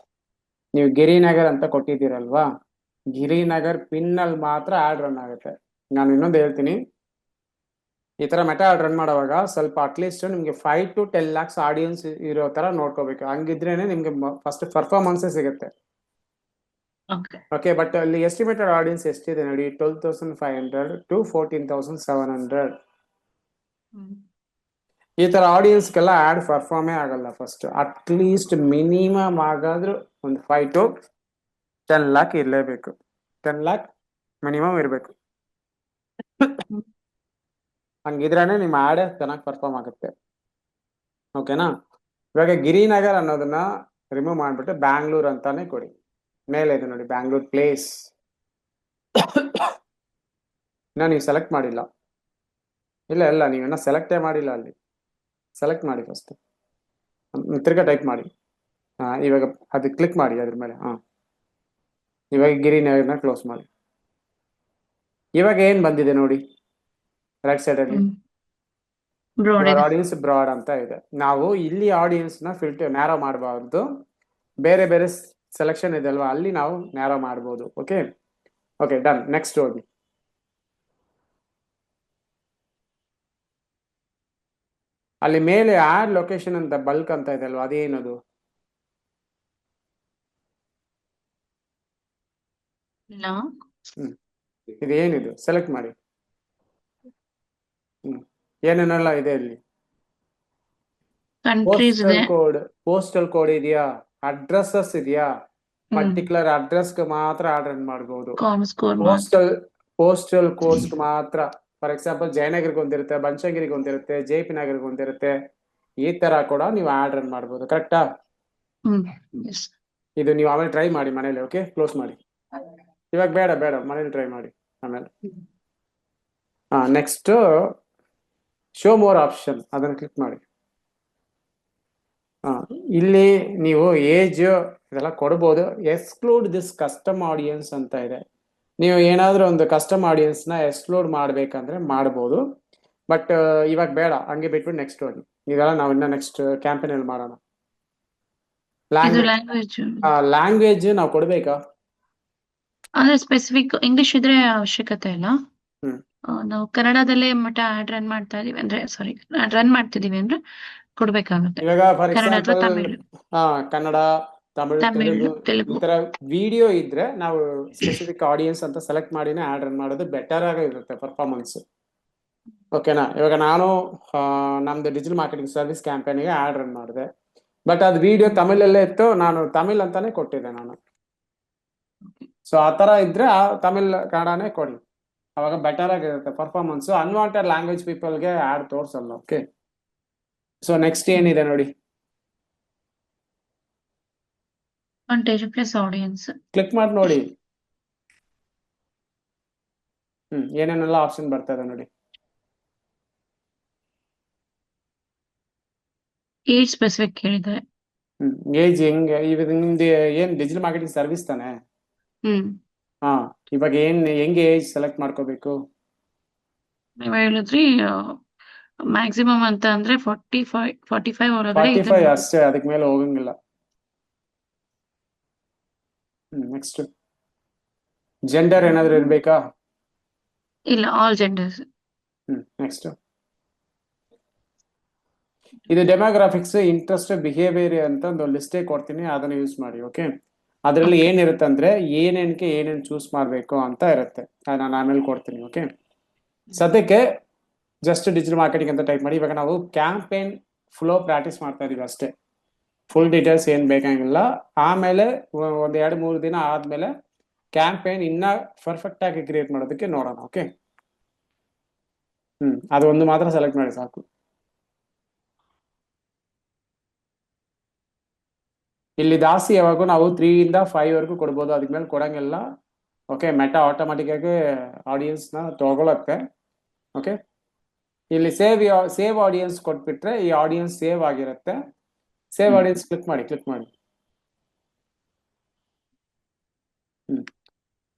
ನೀವು ಗಿರಿನಗರ್ ಅಂತ ಕೊಟ್ಟಿದ್ದೀರಲ್ವಾ, Girinagar pin ಅಲ್ಲಿ ಮಾತ್ರ ad run ಆಗುತ್ತೆ. ನಾನು ಇನ್ನೊಂದು ಹೇಳ್ತೀನಿ, ಈ ತರ ಮೆಟಾ ಆಡ್ ರನ್ ಮಾಡುವಾಗ ಸ್ವಲ್ಪ ಅಟ್ಲೀಸ್ಟ್ ನಿಮ್ಗೆ 5 to 10 lakhs ಆಡಿಯನ್ಸ್ ಇರೋ ತರ ನೋಡ್ಕೋಬೇಕು. ಹಂಗಿದ್ರೇನೆ ನಿಮ್ಗೆ ಫಸ್ಟ್ ಪರ್ಫಾರ್ಮೆನ್ಸ್ ಸಿಗುತ್ತೆ. ಓಕೆ, ಬಟ್ ಅಲ್ಲಿ ಎಸ್ಟಿಮೇಟೆಡ್ ಆಡಿಯನ್ಸ್ ಎಷ್ಟಿದೆ ನೋಡಿ, 12,500 to 14,700. ಈ ತರ ಆಡಿಯನ್ಸ್ಗೆಲ್ಲ ಆಡ್ ಪರ್ಫಾರ್ಮೇ ಆಗಲ್ಲ. ಫಸ್ಟ್ ಅಟ್ಲೀಸ್ಟ್ ಮಿನಿಮಮ್ ಆಗಾದ್ರೂ ಒಂದು 5 to 10 lakh ಇರಲೇಬೇಕು. 10 lakh ಮಿನಿಮಮ್ ಇರಬೇಕು. ಹಂಗಿದ್ರೇನೆ ನಿಮ್ಮ ಆಡ್ ಚೆನ್ನಾಗಿ ಪರ್ಫಾರ್ಮ್ ಆಗುತ್ತೆ. ಓಕೆನಾ? ಇವಾಗ ಗಿರಿನಗರ್ ಅನ್ನೋದನ್ನ ರಿಮೂವ್ ಮಾಡ್ಬಿಟ್ಟು ಬ್ಯಾಂಗ್ಳೂರ್ ಅಂತಾನೆ ಕೊಡಿ. ಮೇಲೆ ಇದೆ ನೋಡಿ, ಬ್ಯಾಂಗ್ಳೂರ್ ಪ್ಲೇಸ್. ಇನ್ನ ನೀವು ಸೆಲೆಕ್ಟ್ ಮಾಡಿಲ್ಲ. ಇಲ್ಲ, ನೀವೇನ ಸೆಲೆಕ್ಟೇ ಮಾಡಿಲ್ಲ. ಅಲ್ಲಿ ಸೆಲೆಕ್ಟ್ ಮಾಡಿ ಫಸ್ಟ್, ತಿರ್ಗಾ ಟೈಪ್ ಮಾಡಿ. ಇವಾಗ ಅದು ಕ್ಲಿಕ್ ಮಾಡಿ ಅದ್ರ ಮೇಲೆ. ಇವಾಗ ಗಿರಿನಗರ್ನ ಕ್ಲೋಸ್ ಮಾಡಿ. ಇವಾಗ ಏನ್ ಬಂದಿದೆ ನೋಡಿ, ರೈಟ್ ಸೈಡ್ ಅಲ್ಲಿ ಆಡಿಯನ್ಸ್ ಬ್ರಾಡ್ ಅಂತ ಇದೆ. ನಾವು ಇಲ್ಲಿ ಆಡಿಯನ್ಸ್ ನ ಫಿಲ್ಟರ್ ನ್ಯಾರೋ ಮಾಡಬಾರ್ದು, ಬೇರೆ ಬೇರೆ ಸೆಲೆಕ್ಷನ್ ಇದೆ ಅಲ್ವಾ, ಅಲ್ಲಿ ನಾವು ನ್ಯಾರೋ ಮಾಡ್ಬೋದು. Okay, done. ನೆಕ್ಸ್ಟ್ ಹೋಗಿ. ಅಲ್ಲಿ ಮೇಲೆ ಆಡ್ ಲೊಕೇಶನ್ ಅಂತ ಬಲ್ಕ್ ಅಂತ ಇದೆ ಅಲ್ವಾ, ಅದೇನದು? ಇಲ್ಲ. ಹ್ಮ್ ಇದೇನಿದು ಸೆಲೆಕ್ಟ್ ಮಾಡಿ. ಏನೇನೆಲ್ಲ ಇದೆ ಇಲ್ಲಿ? ಕಂಟ್ರೀಸ್ ಇದೆ. ಪೋಸ್ಟಲ್ ಕೋಡ್ ಇದೆಯಾ, ಅಡ್ರೆಸ್ಸಸ್ ಇದೆಯಾ, ಹ್ಮ್ ಪರ್ಟಿಕ್ಯುಲರ್ ಅಡ್ರೆಸ್ಗೆ ಮಾತ್ರ ಆರ್ಡರ್ ಮಾಡ್ಬೋದು. ಸ್ಕೋರ್ ಮಾತ್ರ. ಪೋಸ್ಟಲ್ ಕೋಡ್ಸ್ಗೆ ಮಾತ್ರ. ಫಾರ್ ಎಕ್ಸಾಂಪಲ್ ಜಯನಗರ್ಗೆ ಒಂದಿರುತ್ತೆ, ಬನಶಂಕರಿಗೆ ಒಂದಿರುತ್ತೆ, JP ನಗರ್ಗೆ ಒಂದಿರುತ್ತೆ. ಈ ತರ ಕೂಡ ನೀವು ಆರ್ಡರ್ ಮಾಡ್ಬೋದು. ಕರೆಕ್ಟಾ? ಎಸ್. ಇದು ನೀವು ಆಮೇಲೆ ಟ್ರೈ ಮಾಡಿ ಮನೇಲಿ. ಓಕೆ, ಕ್ಲೋಸ್ ಮಾಡಿ. ಇವಾಗ ಬೇಡ ಬೇಡ, ಮನೇಲಿ ಟ್ರೈ ಮಾಡಿ ಆಮೇಲೆ. ನೆಕ್ಸ್ಟ್ ಶೋ ಮೋರ್ ಆಪ್ಷನ್, ಅದನ್ನು ಕ್ಲಿಕ್ ಮಾಡಿ. ಇಲ್ಲಿ ನೀವು ಏಜ್ ಇದೆಲ್ಲ ಕೊಡ್ಬೋದು. ಎಕ್ಸ್ಕ್ಲೂಡ್ ದಿಸ್ ಕಸ್ಟಮ್ ಆಡಿಯನ್ಸ್ ಅಂತ ಇದೆ. ನೀವು ಏನಾದರೂ ಒಂದು ಕಸ್ಟಮ್ ಆಡಿಯನ್ಸ್ನ ಎಕ್ಸ್ಕ್ಲೂಡ್ ಮಾಡ್ಬೇಕಂದ್ರೆ ಮಾಡ್ಬೋದು. ಬಟ್ ಇವಾಗ ಬೇಡ, ಹಂಗೆ ಬಿಟ್ಬಿಟ್ಟು ನೆಕ್ಸ್ಟ್ ಹೋಗಿ. ಇದೆಲ್ಲ ನಾವು ಇನ್ನ ನೆಕ್ಸ್ಟ್ ಕ್ಯಾಂಪೇನಲ್ಲಿ ಮಾಡೋಣ. ಲ್ಯಾಂಗ್ವೇಜ್ ನಾವು ಕೊಡ್ಬೇಕಾ? ಅಂದ್ರೆ ಸ್ಪೆಸಿಫಿಕ್ ಇಂಗ್ಲಿಷ್ ಇದ್ರೆ ಅವಶ್ಯಕತೆ ಇಲ್ಲ. ಹ್ಮ್ ನಾವು ಕನ್ನಡದಲ್ಲೇ ಮಟ್ಟ ಆಡ್ ರನ್ ಮಾಡ್ತಾ ಇದೀವಿ ಅಂದ್ರೆ ರನ್ ಮಾಡ್ತಿದೀವಿ ಅಂದ್ರೆ ಕೊಡ್ಬೇಕಾಗುತ್ತೆ. ಇವಾಗ ಫಾರ್ ಕನ್ನಡ ಅಥವಾ ಎಕ್ಸಾಂಪಲ್ ತಮಿಳ್. ಕನ್ನಡ, ತಮಿಳ್, ತೆಲುಗು ಈ ತೆಲುಗು. ತರ ವಿಡಿಯೋ ಇದ್ರೆ ನಾವು ಸ್ಪೆಸಿಫಿಕ್ ಆಡಿಯನ್ಸ್ ಅಂತ ಸೆಲೆಕ್ಟ್ ಮಾಡಿನೇ ಆಡ್ ರನ್ ಮಾಡೋದು ಬೆಟರ್ ಆಗಿರುತ್ತೆ ಪರ್ಫಾರ್ಮೆನ್ಸ್. ಓಕೆನಾ? ಇವಾಗ ನಾನು ನಮ್ದು ಡಿಜಿಟಲ್ ಮಾರ್ಕೆಟಿಂಗ್ ಸರ್ವಿಸ್ ಕ್ಯಾಂಪೇನಿಗೆ ಆಡ್ ರನ್ ಮಾಡಿದೆ. ಬಟ್ ಅದು ವಿಡಿಯೋ ತಮಿಳಲ್ಲೇ ಇತ್ತು, ನಾನು ತಮಿಳ್ ಅಂತಾನೆ ಕೊಟ್ಟಿದ್ದೆ ನಾನು. ಸೊ ಆ ತರ ಇದ್ರೆ ತಮಿಳ್ ಕನ್ನಡನೇ ಕೊಡಿ, ಅವಾಗ ಬೆಟರ್ ಆಗಿರುತ್ತೆ ಪರ್ಫಾರ್ಮೆನ್ಸ್. ಅನ್ವಾಂಟೆಡ್ ಲ್ಯಾಂಗ್ವೇಜ್ ಪೀಪಲ್ಗೆ ಆಡ್ ತೋರ್ಸಲ್ಲ. ಓಕೆ, ಸೊ ನೆಕ್ಸ್ಟ್ ಏನಿದೆ ನೋಡಿ, ಪ್ಲಸ್ ಆಡಿಯನ್ಸ್ ಕ್ಲಿಕ್ ಮಾಡಿ ನೋಡಿ. ಏನೇನೆಲ್ಲ ಆಪ್ಷನ್ ಬರ್ತಾ ಇದೆ ನೋಡಿ. ಏಜ್ ಸ್ಪೆಸಿಫಿಕ್ ಕೇಳಿದ್ದಾರೆ. ಏಜ್ ಹೆಂಗೆ? ಇವಾಗ ನಿಮ್ದು ಏನ್ ಡಿಜಿಟಲ್ ಮಾರ್ಕೆಟಿಂಗ್ ಸರ್ವಿಸ್ ತಾನೆ? ಇವಾಗ ಹೆಂಗೆ ಏಜ್ ಸೆಲೆಕ್ಟ್ ಮಾಡ್ಕೋಬೇಕು? ನೀವ್ ಹೇಳಿದ್ರಿ ಮ್ಯಾಕ್ಸಿಮಮ್ ಅಂತ ಅಂದ್ರೆ 45 ಒಳಗಡೆ 45 ಅಷ್ಟೇ, ಅದಕ್ಕೆ ಮೇಲೆ ಹೋಗಂಗಿಲ್ಲ. ನೆಕ್ಸ್ಟ್ ಜೆಂಡರ್ ಏನಾದ್ರು ಇರ್ಬೇಕಾ? ಇಲ್ಲ, ಆಲ್ ಜೆಂಡರ್ಸ್. ನೆಕ್ಸ್ಟ್ ಇದು ಡೆಮೋಗ್ರಾಫಿಕ್ಸ್, ಇಂಟ್ರೆಸ್ಟ್, ಬಿಹೇವಿಯರ್ ಅಂತ ಒಂದು ಲಿಸ್ಟೇ ಕೊಡ್ತೀನಿ, ಅದನ್ನ ಯೂಸ್ ಮಾಡಿ. ಓಕೆ, ಅದರಲ್ಲಿ ಏನಿರುತ್ತೆ ಅಂದ್ರೆ ಏನೇನು ಚೂಸ್ ಮಾಡಬೇಕು ಅಂತ ಇರುತ್ತೆ, ನಾನು ಆಮೇಲೆ ಕೊಡ್ತೀನಿ. ಓಕೆ, ಸದ್ಯಕ್ಕೆ ಜಸ್ಟ್ ಡಿಜಿಟಲ್ ಮಾರ್ಕೆಟಿಂಗ್ ಅಂತ ಟೈಪ್ ಮಾಡಿ. ಇವಾಗ ನಾವು ಕ್ಯಾಂಪೇನ್ ಫ್ಲೋ ಪ್ರಾಕ್ಟೀಸ್ ಮಾಡ್ತಾ ಇದೀವಿ ಅಷ್ಟೇ, ಫುಲ್ ಡೀಟೇಲ್ಸ್ ಏನು ಬೇಕಾಗಿಲ್ಲ. ಆಮೇಲೆ ಒಂದು 2-3 ದಿನ ಆದ್ಮೇಲೆ ಕ್ಯಾಂಪೇನ್ ಇನ್ನ ಪರ್ಫೆಕ್ಟ್ ಆಗಿ ಕ್ರಿಯೇಟ್ ಮಾಡೋದಕ್ಕೆ ನೋಡೋಣ. ಓಕೆ, ಅದು ಒಂದು ಮಾತ್ರ ಸೆಲೆಕ್ಟ್ ಮಾಡಿ ಸಾಕು. ಇಲ್ಲಿ ಜಾಸ್ತಿ ಯಾವಾಗೂ ನಾವು 3 ಇಂದ 5 ವರೆಗೂ ಕೊಡ್ಬೋದು, ಅದಕ್ಕೆ ಮೇಲೆ ಕೊಡಂಗಿಲ್ಲ. ಓಕೆ, ಮೆಟಾ ಆಟೋಮೆಟಿಕ್ ಆಗಿ ಆಡಿಯನ್ಸ್ನ ತಗೊಳತ್ತೆ. ಓಕೆ, ಇಲ್ಲಿ ಸೇವ್ ಆಡಿಯನ್ಸ್ ಕೊಟ್ಬಿಟ್ರೆ ಈ ಆಡಿಯನ್ಸ್ ಸೇವ್ ಆಗಿರುತ್ತೆ. ಸೇವ್ ಆಡಿಯನ್ಸ್ ಕ್ಲಿಕ್ ಮಾಡಿ.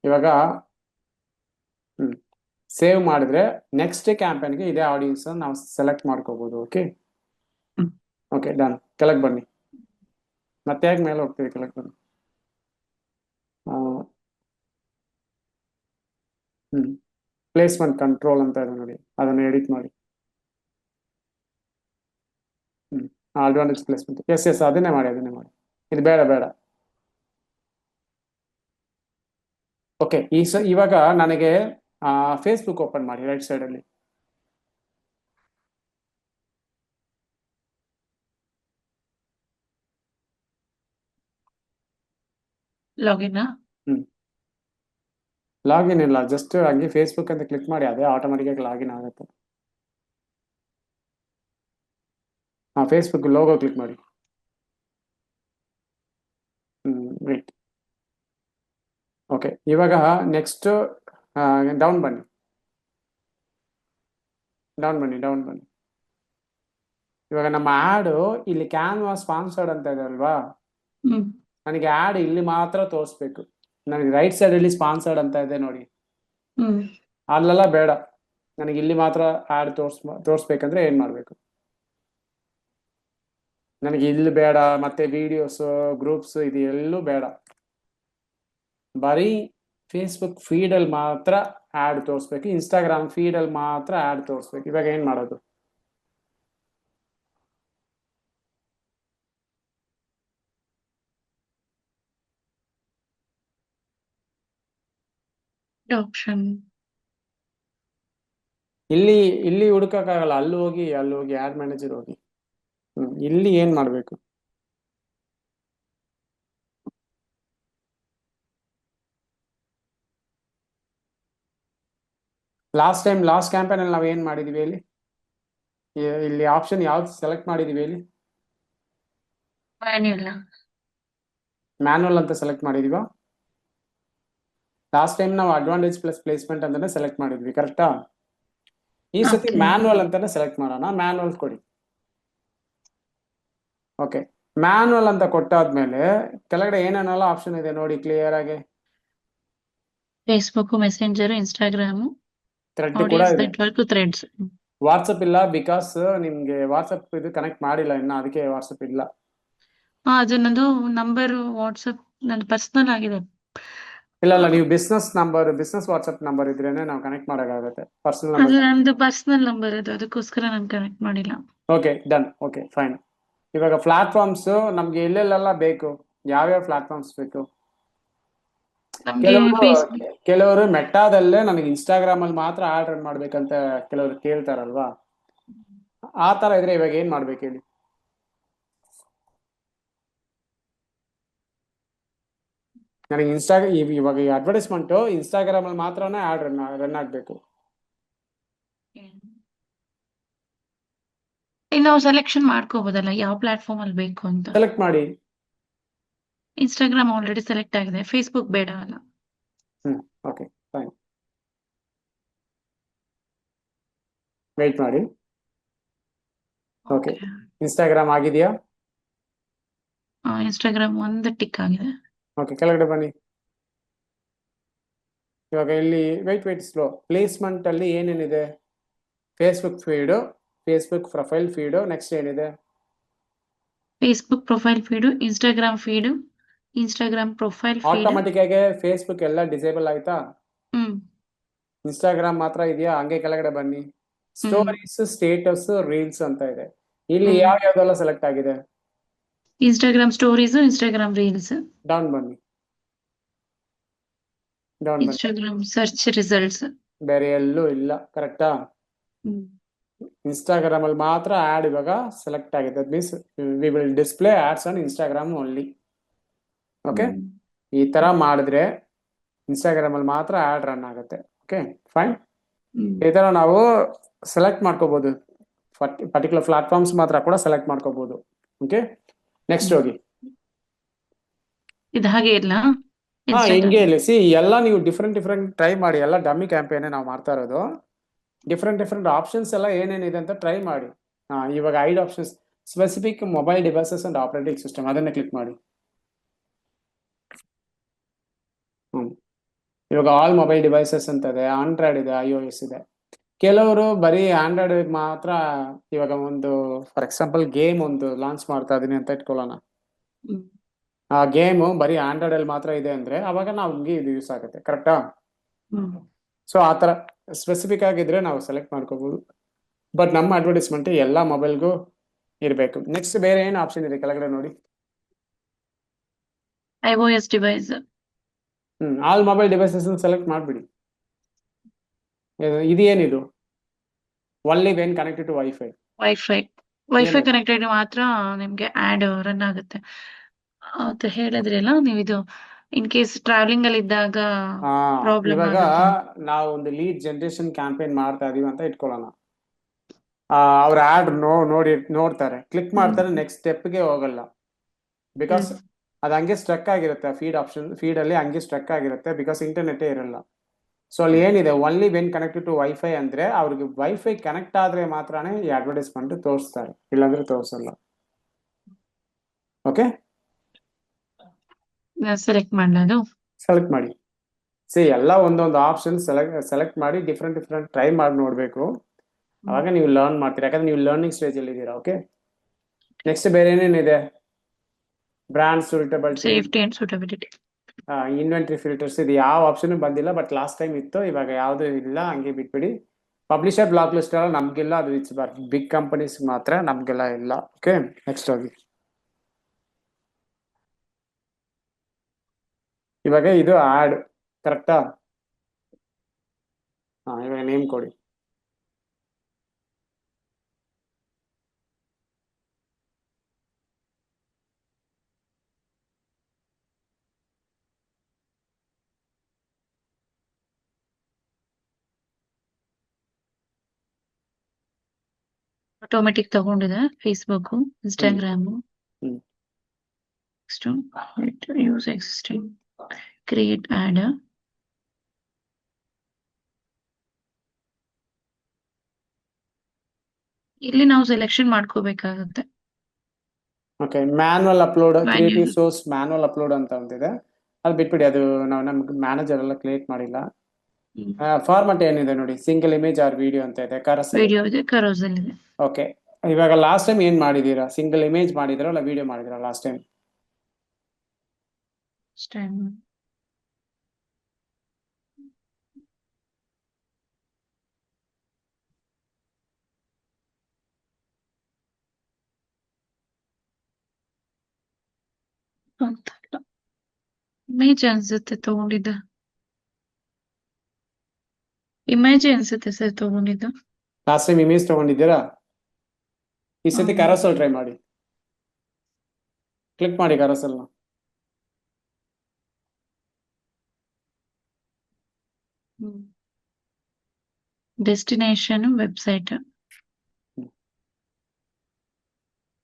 ಇವಾಗ ಸೇವ್ ಮಾಡಿದ್ರೆ ನೆಕ್ಸ್ಟ್ ಕ್ಯಾಂಪೇನ್ಗೆ ಇದೇ ಆಡಿಯನ್ಸ್ ನಾವು ಸೆಲೆಕ್ಟ್ ಮಾಡ್ಕೋಬಹುದು. Okay okay, done. ಕೆಳಗೆ ಬನ್ನಿ. ಮತ್ತೆ ಹೇಗೆ ಮೇಲೆ ಹೋಗ್ತೀವಿ? ಕೆಳಗೆ ಬನ್ನಿ. ಪ್ಲೇಸ್ಮೆಂಟ್ ಕಂಟ್ರೋಲ್ ಅಂತ ಇದೆ ನೋಡಿ, ಅದನ್ನು ಎಡಿಟ್ ಮಾಡಿ. ಅಡ್ವಾಂಟೇಜ್ ಪ್ಲೇಸ್ಮೆಂಟ್, ಎಸ್ ಅದನ್ನೇ ಮಾಡಿ. ಇದು ಬೇಡ. ಓಕೆ, ಇವಾಗ ನನಗೆ ಫೇಸ್ಬುಕ್ ಓಪನ್ ಮಾಡಿ. ರೈಟ್ ಸೈಡಲ್ಲಿ ಲಾಗಿನ್ ಇಲ್ಲ, ಜಸ್ಟ್ ಹಂಗೆ ಫೇಸ್ಬುಕ್ ಅಂತ ಕ್ಲಿಕ್ ಮಾಡಿ, ಅದೇ ಆಟೋಮೆಟಿಕ್ ಆಗಿ ಲಾಗಿನ್ ಆಗುತ್ತೆ. ಫೇಸ್ಬುಕ್ ಲೋಗೋ ಕ್ಲಿಕ್ ಮಾಡಿ. ರೈಟ್. ಓಕೆ, ಇವಾಗ ನೆಕ್ಸ್ಟ್ ಡೌನ್ ಬನ್ನಿ. ಇವಾಗ ನಮ್ಮ ಆಡು ಇಲ್ಲಿ ಕ್ಯಾನ್ವಾ ಸ್ಪಾನ್ಸರ್ಡ್ ಅಂತ ಇದೆ ಅಲ್ವಾ, ನನಗೆ ಆಡ್ ಇಲ್ಲಿ ಮಾತ್ರ ತೋರಿಸ್ಬೇಕು. ನನಗೆ ರೈಟ್ ಸೈಡ್ ಅಲ್ಲಿ ಸ್ಪಾನ್ಸರ್ಡ್ ಅಂತ ಇದೆ ನೋಡಿ, ಅಲ್ಲೆಲ್ಲ ಬೇಡ. ನನಗೆ ಇಲ್ಲಿ ಮಾತ್ರ ಆಡ್ ತೋರಿಸ್ಬೇಕಂದ್ರೆ ಏನ್ ಮಾಡ್ಬೇಕು? ನನಗೆ ಇಲ್ಲಿ ಬೇಡ, ಮತ್ತೆ ವಿಡಿಯೋಸ್, ಗ್ರೂಪ್ಸ್ ಇದು ಎಲ್ಲೂ ಬೇಡ. ಬರೀ ಫೇಸ್ಬುಕ್ ಫೀಡಲ್ಲಿ ಮಾತ್ರ ಆಡ್ ತೋರಿಸ್ಬೇಕು, ಇನ್ಸ್ಟಾಗ್ರಾಮ್ ಫೀಡಲ್ಲಿ ಮಾತ್ರ ಆಡ್ ತೋರಿಸ್ಬೇಕು. ಇವಾಗ ಏನ್ ಮಾಡೋದು? ಆಪ್ಷನ್ ಇಲ್ಲಿ ಇಲ್ಲಿ ಹುಡುಕಕ್ಕಾಗಲ್ಲ, ಅಲ್ಲಿ ಹೋಗಿ ಆಡ್ ಮ್ಯಾನೇಜರ್ ಹೋಗಿ. ಇಲ್ಲಿ ಏನ್ ಮಾಡ್ಬೇಕು? ಲಾಸ್ಟ್ ಕ್ಯಾಂಪೇನ್ ಅಲ್ಲಿ ನಾವ್ ಏನ್ ಮಾಡಿದೀವಿ ಹೇಳಿ? ಇಲ್ಲಿ ಆಪ್ಷನ್ ಯಾವ್ದು ಸೆಲೆಕ್ಟ್ ಮಾಡಿದೀವಿ ಹೇಳಿ? ಮ್ಯಾನುವಲ್ ಅಂತ ಸೆಲೆಕ್ಟ್ ಮಾಡಿದೀವ. ಲಾಸ್ಟ್ ಟೈಮ್ ನಾವು ಅಡ್ವಾಂಟೇಜ್ ಪ್ಲಸ್ ಪ್ಲೇಸ್ಮೆಂಟ್ ಅಂತಾನೆ ಸೆಲೆಕ್ಟ್ ಮಾಡಿದ್ವಿ, ಕರೆಕ್ಟಾ? ಈ ಸತಿ Okay. ಮ್ಯಾನುವಲ್ ಅಂತಾನೆ ಸೆಲೆಕ್ಟ್ ಮಾಡೋಣ. ಮ್ಯಾನುವಲ್ ಕೊಡಿ. ಓಕೆ, ಮ್ಯಾನುವಲ್ ಅಂತ ಕೊಟ್ಟಾದ್ಮೇಲೆ ಕೆಳಗಡೆ ಏನೇನೆಲ್ಲ ಆಪ್ಷನ್ ಇದೆ ನೋಡಿ ಕ್ಲಿಯರ್ ಆಗಿ. ಫೇಸ್ಬುಕ್, ಮೆಸೆಂಜರ್, ಇನ್ಸ್ಟಾಗ್ರಾಮ್, ಥ್ರೆಡ್ ಕೂಡ ಆಡಿಯನ್ಸ್ ಇದೆ. Network, threads. ವಾಟ್ಸಪ್ ಇಲ್ಲ, ಬಿಕಾಸ್ ನಿಮ್ಗೆ ವಾಟ್ಸಪ್ ಇದು ಕನೆಕ್ಟ್ ಮಾಡಿಲ್ಲ ಇನ್ನ, ಅದಕ್ಕೆ ವಾಟ್ಸಪ್ ಇಲ್ಲ. ಅದು ನಂದು ನಂಬರ್ ವಾಟ್ಸಪ್ ನಂದು ಪರ್ಸನಲ್ ಆಗಿದೆ. ಇಲ್ಲ, ನೀವು ಬಿಸ್ನೆಸ್ ವಾಟ್ಸಪ್ ನಂಬರ್ ಇದ್ರೇನೆ ನಾವು ಕನೆಕ್ಟ್ ಮಾಡೋಕ್ಕಾಗತ್ತೆ. ಪರ್ಸನಲ್ ಅದು ನಂಬರ್. ನಂದು ಪರ್ಸನಲ್ ನಂಬರ್ ಅದು, ಅದಕ್ಕೋಸ್ಕರ ನಾನು ಕನೆಕ್ಟ್ ಮಾಡಿಲ್ಲ. Okay, done. Okay, fine. ಇವಾಗ ಪ್ಲಾಟ್ಫಾರ್ಮ್ಸ್ ನಮ್ಗೆ ಎಲ್ಲೆಲ್ಲೆಲ್ಲ ಬೇಕು, ಯಾವ್ಯಾವ ಪ್ಲಾಟ್ಫಾರ್ಮ್ಸ್ ಬೇಕು? ನಮ್ಗೆ ಫೇಸ್ಬುಕ್, ಕೆಲವರು ಮೆಟ್ಟಾದಲ್ಲೇ ನನಗೆ ಇನ್ಸ್ಟಾಗ್ರಾಮ್ ಅಲ್ಲಿ ಮಾತ್ರ ಆಡ್ ರನ್ ಮಾಡ್ಬೇಕಂತ ಕೆಲವರು ಕೇಳ್ತಾರಲ್ವಾ, ಆ ತರ ಇದ್ರೆ ಇವಾಗ ಏನ್ ಮಾಡ್ಬೇಕು ಹೇಳಿ? ನನಗೆ ಇವಾಗ ಈ ಅಡ್ವರ್ಟೈಸ್ಮೆಂಟ್ ಇನ್ಸ್ಟಾಗ್ರಾಮ್ ಅಲ್ಲಿ ಮಾತ್ರನೇ ಆಡ್ ರನ್ ಆಗ್ಬೇಕು. ನಾವು ಸೆಲೆಕ್ಷನ್ ಮಾಡ್ಕೋಬಹುದಲ್ಲ ಯಾವ ಪ್ಲಾಟ್ಫಾರ್ಮ್ ಅಲ್ಲಿ ಬೇಕು ಅಂತ. ಸೆಲೆಕ್ಟ್ ಮಾಡಿ. ಇನ್ಸ್ಟಾಗ್ರಾಮ್ ಆಲ್ರೆಡಿ ಸೆಲೆಕ್ಟ್ ಆಗಿದೆ, ಫೇಸ್ಬುಕ್ ಬೇಡ ಅಲ್ಲ. Okay, fine. ವೆಯ್ಟ್ ಮಾಡಿ. ಓಕೆ, ಇನ್ಸ್ಟಾಗ್ರಾಮ್ ಆಗಿದೆಯಾ? ಇನ್ಸ್ಟಾಗ್ರಾಮ್ ಒಂದು ಟಿಕ್ ಆಗಿದೆ. ಓಕೆ, ಕೆಳಗಡೆ ಬನ್ನಿ. ಇವಾಗ ಇಲ್ಲಿ ವೆಯ್ಟ್ ಸ್ಲೋ. ಪ್ಲೇಸ್ಮೆಂಟ್ ಅಲ್ಲಿ ಏನೇನಿದೆ? Facebook feed, Facebook profile feed, next ಏನಿದೆ? Facebook profile feed, Instagram feed, Instagram profile feed. Automatic ಆಗಿ ಫೇಸ್ಬುಕ್ ಎಲ್ಲ ಡಿಸೇಬಲ್ ಆಯ್ತಾ? ಇನ್ಸ್ಟಾಗ್ರಾಮ್ ಮಾತ್ರ ಇದೆಯಾ? ಹಂಗೆ ಕೆಳಗಡೆ ಬನ್ನಿ. ಸ್ಟೋರೀಸ್, ಸ್ಟೇಟಸ್, ರೀಲ್ಸ್ ಅಂತ ಇದೆ. ಇಲ್ಲಿ ಯಾವ್ಯಾವ್ದೆಲ್ಲ ಸೆಲೆಕ್ಟ್ ಆಗಿದೆ? Instagram stories, Instagram reels. Down ಬನ್ನಿ. Instagram search results. ಬೇರೆ ಎಲ್ಲೂ ಇಲ್ಲ, ಕರೆಕ್ಟಾ? ಇನ್ಸ್ಟಾಗ್ರಾಮ್ ಅಲ್ಲಿ ಮಾತ್ರ ಆಡ್ ಇವಾಗ ಸೆಲೆಕ್ಟ್ ಆಗಿದೆ. That means we will display ads on Instagram only. Okay, ಈ ತರ ಮಾಡಿದ್ರೆ ಇನ್ಸ್ಟಾಗ್ರಾಮ್ ಅಲ್ಲಿ ಮಾತ್ರ ಆಡ್ ರನ್ ಆಗುತ್ತೆ. Okay, fine. ಈ ತರ ನಾವು ಸೆಲೆಕ್ಟ್ ಮಾಡ್ಕೋಬಹುದು. ಪರ್ಟಿಕ್ಯುಲರ್ ಪ್ಲಾಟ್ಫಾರ್ಮ್ಸ್ ಮಾತ್ರ ಕೂಡ ಸೆಲೆಕ್ಟ್ ಮಾಡ್ಕೋಬಹುದು. ಓಕೆ, ನೆಕ್ಸ್ಟ್ ಹೋಗಿ. ಇದು ಹಾಗೆ ಇಲ್ಲ, ಹಿಂಗೆ ಇಲ್ಲಿ ಸಿ ಎಲ್ಲ ನೀವು ಡಿಫ್ರೆಂಟ್ ಟ್ರೈ ಮಾಡಿ. ಎಲ್ಲ ಡಮ್ಮಿ ಕ್ಯಾಂಪೇನ್ ನಾವು ಮಾಡ್ತಾ ಇರೋದು. ಡಿಫ್ರೆಂಟ್ ಆಪ್ಷನ್ಸ್ ಎಲ್ಲ ಏನೇನಿದೆ ಅಂತ ಟ್ರೈ ಮಾಡಿ. ಇವಾಗ 5 options. Specific mobile devices and operating system, ಅದನ್ನ ಕ್ಲಿಕ್ ಮಾಡಿ. ಇವಾಗ ಆಲ್ ಮೊಬೈಲ್ ಡಿವೈಸಸ್ ಅಂತ ಇದೆ, ಆಂಡ್ರಾಯ್ಡ್ ಇದೆ, iOS ಇದೆ. ಕೆಲವರು ಬರೀ ಆಂಡ್ರಾಯ್ಡ್ ಮಾತ್ರ. ಇವಾಗ ಒಂದು ಫಾರ್ ಎಕ್ಸಾಂಪಲ್ ಗೇಮ್ ಒಂದು ಲಾಂಚ್ ಮಾಡ್ತಾ ಇದೀನಿ ಅಂತ ಇಟ್ಕೊಳ್ಳೋಣ. ಆ ಗೇಮು ಬರೀ ಆಂಡ್ರಾಯ್ಡ್ ಅಲ್ಲಿ ಮಾತ್ರ ಇದೆ ಅಂದ್ರೆ ಅವಾಗ ನಮ್ಗೆ ಇದು ಯೂಸ್ ಆಗುತ್ತೆ, ಕರೆಕ್ಟಾ? ಸೊ ಆ ತರ ಸ್ಪೆಸಿಫಿಕ್ ಆಗಿದ್ರೆ ನಾವು ಸೆಲೆಕ್ಟ್ ಮಾಡ್ಕೋಬಹುದು. ಬಟ್ ನಮ್ಮ ಅಡ್ವರ್ಟೈಸ್ಮೆಂಟ್ ಎಲ್ಲ ಮೊಬೈಲ್ಗೂ ಇರಬೇಕು. ನೆಕ್ಸ್ಟ್ ಬೇರೆ ಏನು ಆಪ್ಷನ್ ಇದೆ ಕೆಳಗಡೆ ನೋಡಿ. iOS device. All mobile devices select ಮಾಡ್ಬಿಡಿ. ಇದೇನಿದು? Only when connected to wifi. Wifi connected ಮಾತ್ರ ನಿಮ್ಗೆ ಆಡ್ ರನ್ ಆಗುತ್ತೆ ಅಂತ ಹೇಳಿದ್ರಲ್ಲ ನೀವು. ಇದು ಇನ್ ಕೇಸ್ ಟ್ರಾವೆಲಿಂಗ್ ಅಲ್ಲಿ ಇದ್ದಾಗ ಪ್ರಾಬ್ಲಮ್ ಇವಾಗ ಆಗುತ್ತೆ. ನಾವು ಒಂದು ಲೀಡ್ ಜನರೇಷನ್ ಕ್ಯಾಂಪೇನ್ ಮಾಡ್ತಾ ಇದೀವಿ ಅಂತ ಇಟ್ಕೊಳ್ಳೋಣ. ಅವ್ರ ಆಡ್ ನೋಡ್ತಾರೆ, ಕ್ಲಿಕ್ ಮಾಡ್ತಾರೆ, ನೆಕ್ಸ್ಟ್ ಸ್ಟೆಪ್ಗೆ ಹೋಗಲ್ಲ. ಬಿಕಾಸ್ ಅದು ಹಂಗೆ ಸ್ಟ್ರಕ್ ಆಗಿರುತ್ತೆ. ಫೀಡ್ ಅಲ್ಲಿ ಹಂಗೆ ಸ್ಟ್ರಕ್ ಆಗಿರುತ್ತೆ, ಬಿಕಾಸ್ ಇಂಟರ್ನೆಟ್ ಇರಲ್ಲ. ಸೊ ಅಲ್ಲಿ ಏನಿದೆ, only when connected to wifi ಅಂದ್ರೆ ಅವ್ರಿಗೆ ವೈಫೈ ಕನೆಕ್ಟ್ ಆದ್ರೆ ಮಾತ್ರನೇ ಈ ಅಡ್ವರ್ಟೈಸ್ಮೆಂಟ್ ತೋರಿಸ್ತಾರೆ, ಇಲ್ಲಾಂದ್ರೆ ತೋರಿಸಲ್ಲ. ಓಕೆ, ಸೆಲೆಕ್ಟ್ ಮಾಡೋದು. ಸೆಲೆಕ್ಟ್ ಮಾಡಿ. ಎಲ್ಲ ಒಂದೊಂದು ಆಪ್ಷನ್ ಸೆಲೆಕ್ಟ್ ಮಾಡಿ ಡಿಫ್ರೆಂಟ್ ಟ್ರೈ ಮಾಡಿ ನೋಡ್ಬೇಕು. ಅವಾಗ ನೀವು ಲರ್ನ್ ಮಾಡ್ತೀರಾ, ಯಾಕಂದ್ರೆ ನೀವು ಲರ್ನಿಂಗ್ ಸ್ಟೇಜ್ ಅಲ್ಲಿ ಇದ್ದೀರಾ. ಓಕೆ, ನೆಕ್ಸ್ಟ್ ಬೇರೆ ಏನೇನಿದೆ? Brand suitability, safety and suitability, inventory filters. ಇದು ಯಾವ ಆಪ್ಷನ್ ಬಂದಿಲ್ಲ, ಬಟ್ ಲಾಸ್ಟ್ ಟೈಮ್ ಇತ್ತು, ಇವಾಗ ಯಾವ್ದು ಇಲ್ಲ, ಹಂಗೆ ಬಿಟ್ಬಿಡಿ. ಪಬ್ಲಿಷರ್ ಬ್ಲಾಕ್ ಲಿಸ್ಟ್ ಎಲ್ಲ ನಮ್ಗಿಲ್ಲ, ಅದು ಇಟ್ಸ್ ಬಿಗ್ ಕಂಪನೀಸ್ ಮಾತ್ರ, ನಮ್ಗೆಲ್ಲ ಇಲ್ಲ. ಓಕೆ, ನೆಕ್ಸ್ಟ್ ಹೋಗಿ. ಇವಾಗ ಇದು ಆಡ್, ಕರೆಕ್ಟಾ? ಇವಾಗ ನೇಮ್ ಕೊಡಿ. ಆಟೋಮೆಟಿಕ್ ತಗೊಂಡಿದೆ Facebook, Instagram. Hmm next use existing, create ad. ಇಲ್ಲಿ ನಾವು ಸೆಲೆಕ್ಷನ್ ಮಾಡ್ಕೋಬೇಕಾಗುತ್ತೆ. Okay, manual upload, creative manual. Source manual upload ಅಂತ ಒಂದಿದೆ, ಅದು ಬಿಟ್ಬಿಡಿ, ಅದು ನಾವು ನಮ್ಗೆ ಮ್ಯಾನೇಜರ್ ಎಲ್ಲ ಕ್ರಿಯೇಟ್ ಮಾಡಿಲ್ಲ. ಫಾರ್ಮಟ್ ಏನಿದೆ ನೋಡಿ, ಸಿಂಗಲ್ ಇಮೇಜ್ ಆರ್ ವಿಡಿಯೋ ಅಂತ ಇದೆ, ಕರಸಲ್. ವಿಡಿಯೋ ಇದೆ, ಕರೋಸಲ್ ಇದೆ. ಓಕೆ, ಇವಾಗ ಲಾಸ್ಟ್ ಟೈಮ್ ಏನ್ ಮಾಡಿದೀರಾ? ಸಿಂಗಲ್ ಇಮೇಜ್ ಮಾಡಿದಿರಾ ಅಲ್ಲ ವಿಡಿಯೋ ಮಾಡಿದಿರಾ ಲಾಸ್ಟ್ ಟೈಮ್? ಟೈಮ್ ಅಂತಲ್ಲ, ಇಮೇಜ್ ಅನ್ಸುತ್ತೆ ತಗೊಂಡಿದ್ದ. ಇಮೇಜ್ ಅನ್ಸುತ್ತೆ ಸರ್ ತಗೊಂಡಿದ್ದು. ಲಾಸ್ಟ್ ಟೈಮ್ ಇಮೇಜ್ ತಗೊಂಡಿದ್ದೀರಾ? ಈ ಸತಿ ಕರಸಲ್ ಟ್ರೈ ಮಾಡಿ, ಕ್ಲಿಕ್ ಮಾಡಿ ಕರಸಲ್ನ. Destination website.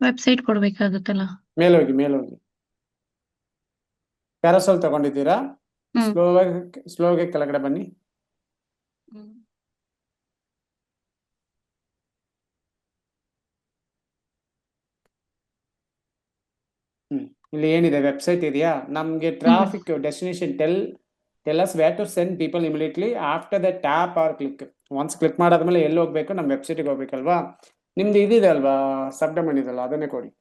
ವೆಬ್ಸೈಟ್ ಕೊಡ್ಬೇಕಾಗುತ್ತಲ್ಲ. ಮೇಲೋಗಿ ಮೇಲೋಗಿ, ಕ್ಯಾರಸಲ್ ತಗೊಂಡಿದ್ದೀರಾ? ಸ್ಲೋಗೆ ಕೆಳಗಡೆ ಬನ್ನಿ. ಇಲ್ಲಿ ಏನಿದೆ, ವೆಬ್ಸೈಟ್ ಇದೆಯಾ? ನಮ್ಗೆ traffic destination tell us where to send people immediately after the tap or click. Once click ಮಾಡಾದ್ಮೇಲೆ ಎಲ್ಲಿ ಹೋಗ್ಬೇಕು? ನಮ್ಮ ವೆಬ್ಸೈಟ್ಗೆ ಹೋಗ್ಬೇಕಲ್ವಾ? ನಿಮ್ದು ಇದಿದೆ ಅಲ್ವಾ, ಸಬ್ಡೊಮೈನ್ ಇದೆಲ್ಲ, ಅದನ್ನೇ ಕೊಡಿ.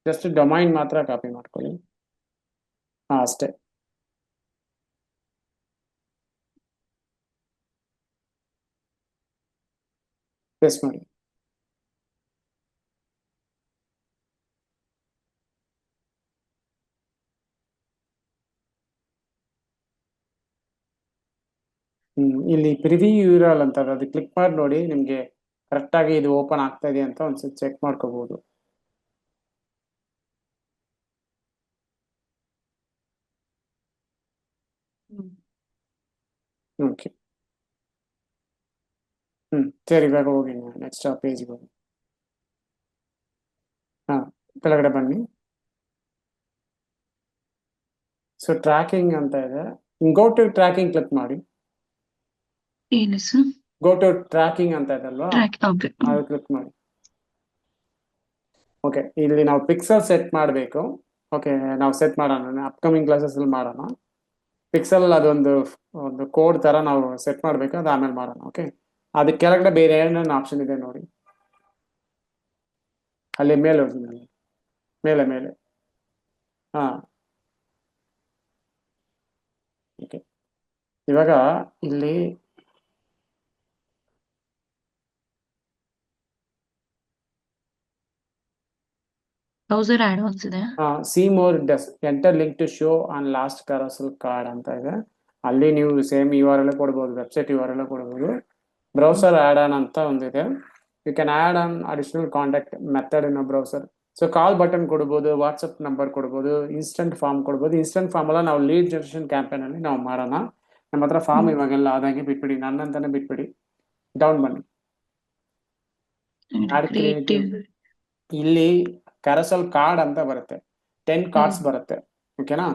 ಜಸ್ಟ್ ಡೊಮೈನ್ ಮಾತ್ರ ಕಾಪಿ ಮಾಡ್ಕೊಳ್ಳಿ. ಅಷ್ಟೇ. ಪೇಸ್ಟ್ ಮಾಡಿ. ಇಲ್ಲಿ ಪ್ರಿವ್ಯೂ ಯೂರಲ್ ಅಂತ ಅದು ಕ್ಲಿಕ್ ಮಾಡಿ ನೋಡಿ, ನಿಮ್ಗೆ ಕರೆಕ್ಟ್ ಆಗಿ ಇದು ಓಪನ್ ಆಗ್ತಾ ಇದೆ ಅಂತ ಒಂದ್ಸತಿ ಚೆಕ್ ಮಾಡ್ಕೋಬಹುದು. ಓಕೆ, ಸರಿ, ಇವಾಗ ಹೋಗಿ ನೆಕ್ಸ್ಟ್ ಪೇಜ್ಗೆ ಹೋಗಿ. ಕೆಳಗಡೆ ಬನ್ನಿ. ಸೊ ಟ್ರ್ಯಾಕಿಂಗ್ ಅಂತ ಇದೆ, ಗೋ ಟು ಟ್ರ್ಯಾಕಿಂಗ್ ಕ್ಲಿಕ್ ಮಾಡಿ. ಏನು ಸರ್? ಗೋ ಟು ಟ್ರ್ಯಾಕಿಂಗ್ ಅಂತ ಇದೆ ಅಲ್ವಾ, ಓಕೆ. ಅದು ಕ್ಲಿಕ್ ಮಾಡಿ. ಓಕೆ, ಇಲ್ಲಿ ನಾವು ಪಿಕ್ಸೆಲ್ ಸೆಟ್ ಮಾಡಬೇಕು. ಓಕೆ, ನಾವು ಸೆಟ್ ಮಾಡೋಣ, ಅಪ್ಕಮಿಂಗ್ ಕ್ಲಾಸಸ್ ಅಲ್ಲಿ ಮಾಡೋಣ. ಪಿಕ್ಸೆಲ್ ಅದೊಂದು ಕೋಡ್ ತರ ನಾವು ಸೆಟ್ ಮಾಡಬೇಕು, ಅದು ಆಮೇಲೆ ಮಾಡೋಣ. ಓಕೆ, ಅದಕ್ಕೆ ಕೆಳಗಡೆ ಬೇರೆ ಏನೇನು ಆಪ್ಷನ್ ಇದೆ ನೋಡಿ, ಅಲ್ಲಿ ಮೇಲೆ ಹೋಗಿ, ಮೇಲೆ ಮೇಲೆ. ಓಕೆ, ಇವಾಗ ಇಲ್ಲಿ ಬ್ರೌಸರ್ ಆಡ್ ಆನ್ಸ್ ಇದೆ. See more enter link to show on last carousel card ಅಂತ ಇದೆ. ಅಲ್ಲಿ ನೀವು ಸೇಮ್ URL ಕೊಡ್ಬೋದು, ವೆಬ್ಸೈಟ್ URL ಕೊಡ್ಬೋದು. ಬ್ರೌಸರ್ ಆಡ್ ಆನ್ ಅಂತ ಒಂದಿದೆ. You can add on additional contact method in browser. So call button ಕೊಡ್ಬೋದು, ವಾಟ್ಸಪ್ ನಂಬರ್ ಕೊಡ್ಬೋದು, ಇನ್ಸ್ಟೆಂಟ್ ಫಾರ್ಮ್ ಕೊಡ್ಬೋದು. ಇನ್ಸ್ಟೆಂಟ್ ಫಾರ್ಮ್ ಎಲ್ಲ ನಾವು ಲೀಡ್ ಜನರೇಷನ್ ಕ್ಯಾಂಪೇನ್ ಅಲ್ಲಿ ನಾವು ಮಾಡೋಣ. ನಮ್ಮ ಹತ್ರ ಫಾರ್ಮ್ ಇವಾಗೆಲ್ಲ ಆದಾಗೆ ಬಿಟ್ಬಿಡಿ, ನನ್ನಂತಾನೆ ಬಿಟ್ಬಿಡಿ. ಡೌನ್ ಬನ್ನಿ, ಆಡ್ ಕ್ರಿಯೇಟಿವ್. ಇಲ್ಲಿ ಕ್ಯಾರಸಲ್ ಕಾರ್ಡ್ ಅಂತ ಬರುತ್ತೆ, 10 ಕಾರ್ಡ್ಸ್ ಬರುತ್ತೆ. ಓಕೆನಾ?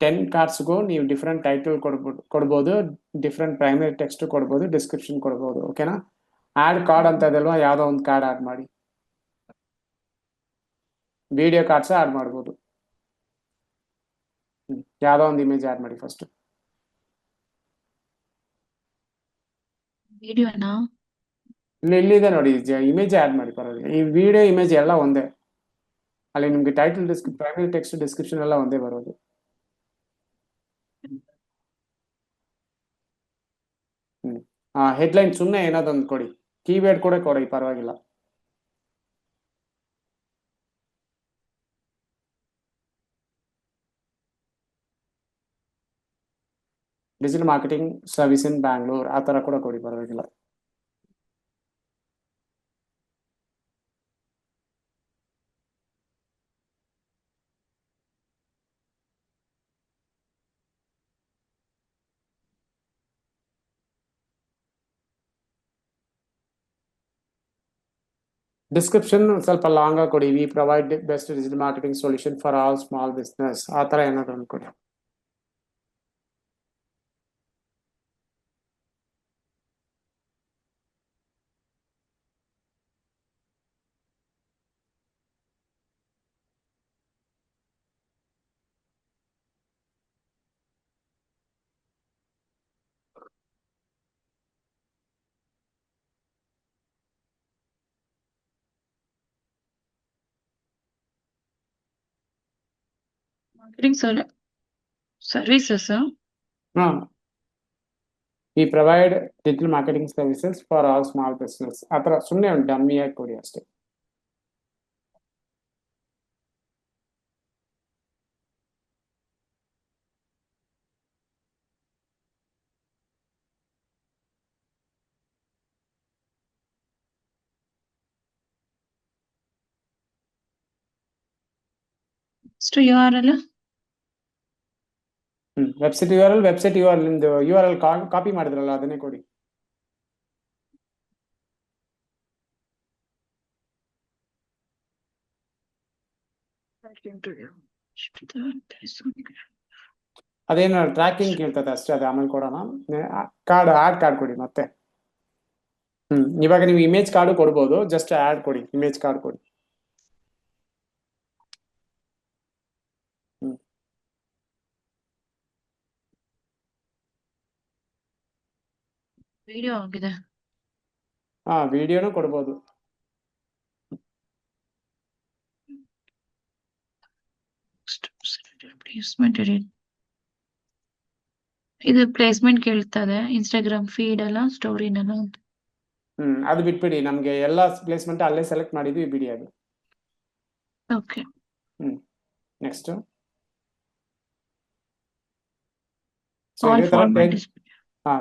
10 ಕಾರ್ಡ್ಸ್ಗೂ ನೀವು ಡಿಫ್ರೆಂಟ್ ಟೈಟಲ್ ಕೊಡ್ಬೋದು, ಡಿಫ್ರೆಂಟ್ ಪ್ರೈಮರಿ ಟೆಕ್ಸ್ಟ್ ಕೊಡ್ಬೋದು, ಡಿಸ್ಕ್ರಿಪ್ಷನ್ ಕೊಡ್ಬೋದು. ಓಕೆನಾ? ಆಡ್ ಕಾರ್ಡ್ ಅಂತ ಇದಲ್ವಾ, ಯಾವ್ದೋ ಒಂದು ಕಾರ್ಡ್ ಆಡ್ ಮಾಡಿ. ವಿಡಿಯೋ ಕಾರ್ಡ್ಸ್ ಆಡ್ ಮಾಡ್ಬೋದು. ಯಾವ್ದೋ ಒಂದು ಇಮೇಜ್ ಆಡ್ ಮಾಡಿ ಫಸ್ಟ್. ವಿಡಿಯೋನಾ? ಇಲ್ಲಿದೆ ನೋಡಿ, ಇಮೇಜ್ ಆಡ್ ಮಾಡಿ ಪರವಾಗಿಲ್ಲ. ಈ ವಿಡಿಯೋ ಇಮೇಜ್ ಎಲ್ಲ ಒಂದೇ. ಅಲ್ಲಿ ನಿಮ್ಗೆ ಟೈಟಲ್ ಪ್ರೈಮರಿ ಟೆಕ್ಸ್ಟ್ ಡಿಸ್ಕ್ರಿಪ್ಷನ್ ಎಲ್ಲ ಒಂದೇ ಬರೋದು. ಹೆಡ್ಲೈನ್ ಸುಮ್ಮನೆ ಏನಾದೊಂದು ಕೊಡಿ, ಕೀವೇರ್ಡ್ ಕೂಡ ಕೊಡಿ, ಪರವಾಗಿಲ್ಲ. ಡಿಜಿಟಲ್ ಮಾರ್ಕೆಟಿಂಗ್ ಸರ್ವಿಸ್ ಇನ್ ಬ್ಯಾಂಗ್ಳೂರ್ ಆ ತರ ಕೂಡ ಕೊಡಿ, ಪರವಾಗಿಲ್ಲ. ಡಿಸ್ಕ್ರಿಪ್ಷನ್ ಸ್ವಲ್ಪ ಲಾಂಗ್ ಆಗಿ ಕೊಡಿ. We provide best digital marketing solution for all small business ಆ ತರ ಏನಾದ್ರು ಅನ್ಕೊಡಿ. Marketing services. ಹಾ, we provide digital marketing services for all small business ಆ ತರ ಸುಮ್ಮನೆ ಒಂದು ಡಮ್ಮಿ ಆಗಿ ಕೊಡಿ ಅಷ್ಟೇ. URL. ವೆಬ್ಸೈಟ್ ಯು ಆರ್ ನಿಮ್ದು URL ಕಾಪಿ ಮಾಡಿದ್ರಲ್ಲ ಅದನ್ನೇ ಕೊಡಿ. ಅದೇನು ಟ್ರ್ಯಾಕಿಂಗ್ ಕೇಳ್ತದೆ ಅಷ್ಟೇ, ಅದು ಆಮೇಲೆ ಕೊಡೋಣ. ಕಾರ್ಡ್ ಕೊಡಿ ಮತ್ತೆ. ಇವಾಗ ನೀವು ಇಮೇಜ್ ಕಾರ್ಡು ಕೊಡ್ಬೋದು, ಜಸ್ಟ್ ಆಡ್ ಕೊಡಿ, ಇಮೇಜ್ ಕಾರ್ಡ್ ಕೊಡಿ. ವಿಡಿಯೋ ಆಗಿದೆ. ವಿಡಿಯೋನು ಕೊಡ್ಬೋದು. ಇದು ಪ್ಲೇಸ್ಮೆಂಟ್ ಕೇಳ್ತದೆ, ಇನ್ಸ್ಟಾಗ್ರಾಮ್ ಫೀಡ್ ಅಲ್ಲ, ಸ್ಟೋರಿನಲ್ಲ. ಅದು ಬಿಟ್ಬಿಡಿ, ನಮ್ಗೆ ಎಲ್ಲ ಪ್ಲೇಸ್ಮೆಂಟ್ ಅಲ್ಲೇ ಸೆಲೆಕ್ಟ್ ಮಾಡಿದ್ವಿ, ಬಿಡಿ ಅದು. ಓಕೆ. ನೆಕ್ಸ್ಟ್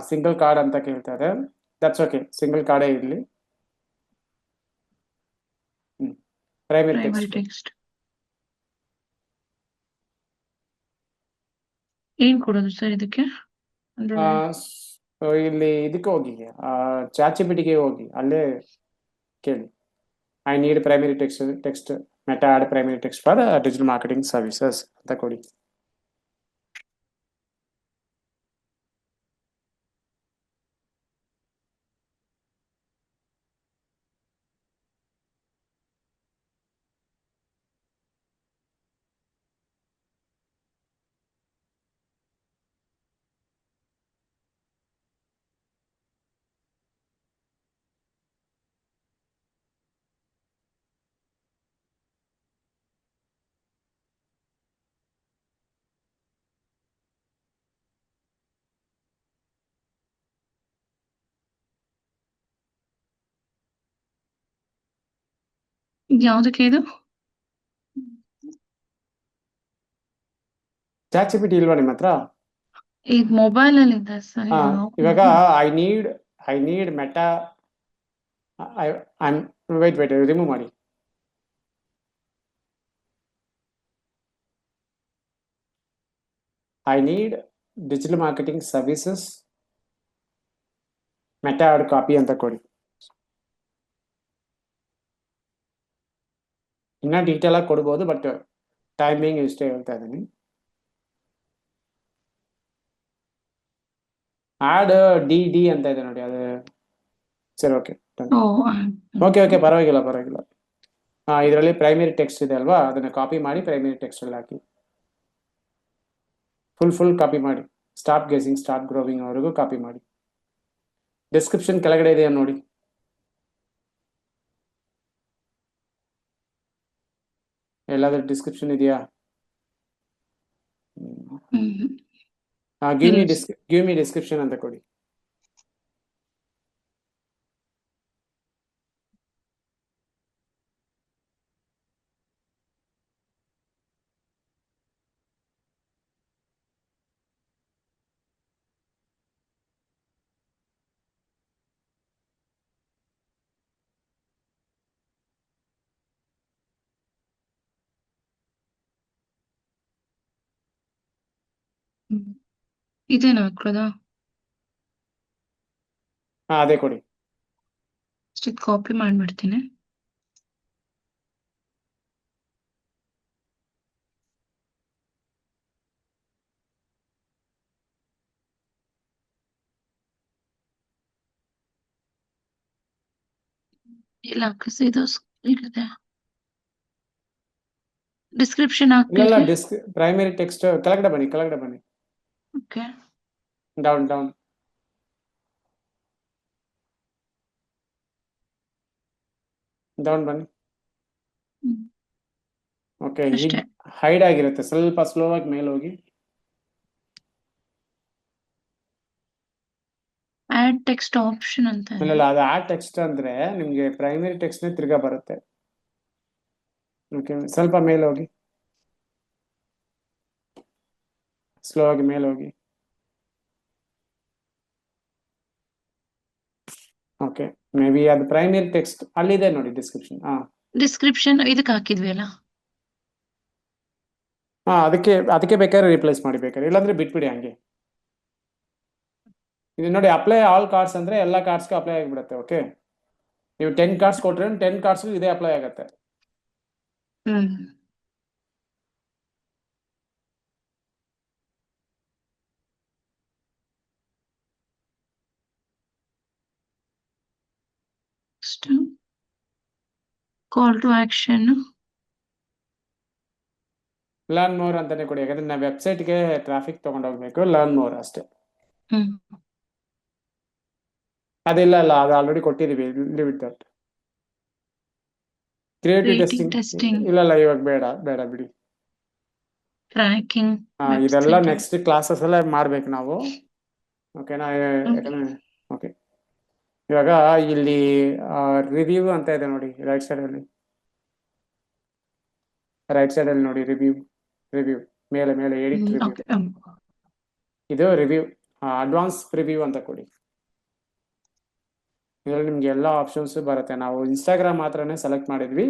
ಸಿಂಗಲ್ ಕಾರ್ಡ್ ಅಂತ ಕೇಳ್ತಾರೆ. ದಟ್ಸ್ ಓಕೆ, ಸಿಂಗಲ್ ಕಾರ್ಡೇ ಇರಲಿ. ಪ್ರೈಮರಿ ಟೆಕ್ಸ್ಟ್ ಏನ್ ಕೊಡೋದು ಸರ್ ಇದಕ್ಕೆ? ಇಲ್ಲಿ ಇದಕ್ಕೆ ಹೋಗಿ, ChatGPTಗೆ ಹೋಗಿ, ಅಲ್ಲೇ ಕೇಳಿ, I need primary text Meta ad primary text for digital marketing services ಅಂತ ಕೊಡಿ. ಯಾವ್ದಕ್ಕೆ ಇದು? ChatGPT ಇಲ್ವಾ ನಿಮ್ಮ ಹತ್ರ? ಈಗ ಮೊಬೈಲ್ ಅಲ್ಲಿ ಇದೆ ಸರ್. ಇವಾಗ I need Meta, wait remove ಮಾಡಿ. I need digital marketing services Meta ad copy ಅಂತ ಕೊಡಿ. ಇನ್ನ ಡೀಟೇಲ್ ಆಗಿ ಕೊಡ್ಬೋದು, ಬಟ್ ಟೈಮಿಂಗ್ ಇಷ್ಟೇ ಹೇಳ್ತಾ ಇದ್ದೀನಿ. ಆಡ್ ಡಿ ಅಂತ ಇದೆ ನೋಡಿ, ಅದು ಸರಿ. ಓಕೆ, ಪರವಾಗಿಲ್ಲ. ಇದರಲ್ಲಿ ಪ್ರೈಮರಿ ಟೆಕ್ಸ್ಟ್ ಇದೆ ಅಲ್ವಾ, ಅದನ್ನ ಕಾಪಿ ಮಾಡಿ ಪ್ರೈಮರಿ ಟೆಕ್ಸ್ಟ್ ಅಲ್ಲಿ ಹಾಕಿ. ಫುಲ್ ಕಾಪಿ ಮಾಡಿ. ಸ್ಟಾಪ್ ಗೆಸಿಂಗ್ ಸ್ಟಾರ್ಟ್ ಗ್ರೋವಿಂಗ್ ಅವರೆಗೂ ಕಾಪಿ ಮಾಡಿ. ಡಿಸ್ಕ್ರಿಪ್ಷನ್ ಕೆಳಗಡೆ ಇದೆಯಾ ನೋಡಿ. ಎಲ್ಲಾದ್ರೂ ಡಿಸ್ಕ್ರಿಪ್ಷನ್ ಇದೆಯಾ? ಗಿವ್ ಮಿ ಡಿಸ್ಕ್ರಿಪ್ಷನ್ ಅಂತ ಕೊಡಿ. ಇದೇನಾ ಹಾಕೋದಾ? ಅದೇ ಕೊಡಿ. ಕಾಪಿ ಮಾಡ್ಬಿಡ್ತೀನಿ. ಇಲ್ಲ ಇದು ಇಲ್ಲಿದೆ. ಡಿಸ್ಕ್ರಿಪ್ಷನ್ ಇಲ್ಲ ಹಾಕ್ಲಿಕ್ಕೆ. ಪ್ರೈಮರಿ ಟೆಕ್ಸ್ಟ್ ಕೆಳಗಡೆ ಬನ್ನಿ. ಓಕೆ. ಡೌನ್ ಬನ್ನಿ. ಓಕೆ, ಅಷ್ಟೇ. ಹೈಡ್ ಆಗಿರುತ್ತೆ, ಸ್ವಲ್ಪ ಸ್ಲೋ ಆಗಿ ಮೇಲೆ ಹೋಗಿ. ಆಡ್ ಟೆಕ್ಸ್ಟ್ ಆಪ್ಷನ್ ಅಂತ ಇದೆ. ಇಲ್ಲ, ಅದು ಆಡ್ ಟೆಕ್ಸ್ಟ್ ಅಂದ್ರೆ ನಿಮ್ಗೆ ಪ್ರೈಮರಿ ಟೆಕ್ಸ್ಟ್ ತಿರ್ಗಾ ಬರುತ್ತೆ. ಓಕೆ, ಸ್ವಲ್ಪ ಮೇಲೆ ಹೋಗಿ, ಸ್ಲೋ ಆಗಿ ಮೇಲೆ ಹೋಗಿ. ಓಕೆ, ಮೇ ಬಿ ಅದು ಪ್ರೈಮರಿ ಟೆಕ್ಸ್ಟ್ ಅಲ್ಲಿದೆ ನೋಡಿ ಡಿಸ್ಕ್ರಿಪ್ಷನ್. ಡಿಸ್ಕ್ರಿಪ್ಷನ್ ಇದಕ್ಕೆ ಹಾಕಿದ್ವಿ ಅಲ್ಲ. ಅದಕ್ಕೆ ಬೇಕಾದ್ರೆ ರಿಪ್ಲೇಸ್ ಮಾಡಿ, ಬೇಕಾದ್ರೆ ಇಲ್ಲಾಂದ್ರೆ ಬಿಟ್ಬಿಡಿ ಹಂಗೆ. ಇದು ನೋಡಿ, ಅಪ್ಲೈ ಆಲ್ ಕಾರ್ಡ್ಸ್ ಅಂದ್ರೆ ಎಲ್ಲ ಕಾರ್ಡ್ಸ್ಗೂ ಅಪ್ಲೈ ಆಗಿಬಿಡುತ್ತೆ. ಓಕೆ, ನೀವು 10 ಕಾರ್ಡ್ಸ್ ಕೊಟ್ರೆ 10 ಕಾರ್ಡ್ಸ್ಗೂ ಇದೇ ಅಪ್ಲೈ ಆಗುತ್ತೆ. ಕಾಲ್ ಟು ಆಕ್ಷನ್ ಲರ್ನ್ ಮೋರ್ ಅಂತಾನೆ ಕೊಡಿ, ಯಾಕಂದ್ರೆ ನಾವು ವೆಬ್ಸೈಟ್ಗೆ ಟ್ರಾಫಿಕ್ ತಗೊಂಡೋಗ್ಬೇಕು. ಲರ್ನ್ ಮೋರ್ ಅಷ್ಟೇ. ಅದಿಲ್ಲ, ಅದು ಆಲ್ರೆಡಿ ಕೊಟ್ಟಿದೀವಿ. Leave it that. Creative testing ಇಲ್ಲ, ಇವಾಗ ಬೇಡ ಬಿಡಿ. ಟ್ರ್ಯಾಕಿಂಗ್ ಇದೆಲ್ಲ ನೆಕ್ಸ್ಟ್ ಕ್ಲಾಸಸ್ ಎಲ್ಲ ಮಾಡ್ಬೇಕು ನಾವು. ಓಕೆನಾ? ಓಕೆ, ಇವಾಗ ಇಲ್ಲಿ ರಿವ್ಯೂ ಅಂತ ಇದೆ ನೋಡಿ, ರೈಟ್ ಸೈಡ್ ಅಲ್ಲಿ ನೋಡಿ. ರಿವ್ಯೂ ಮೇಲೆ ಎಡಿಟ್ ರಿವ್ಯೂ. ಇದು ರಿವ್ಯೂ, ಅಡ್ವಾನ್ಸ್ ರಿವ್ಯೂ ಅಂತ ಕೊಡಿ. ಇದರಲ್ಲಿ ನಿಮ್ಗೆ ಎಲ್ಲ ಆಪ್ಷನ್ಸ್ ಬರುತ್ತೆ. ನಾವು ಇನ್ಸ್ಟಾಗ್ರಾಮ್ ಮಾತ್ರನೇ ಸೆಲೆಕ್ಟ್ ಮಾಡಿದ್ವಿ.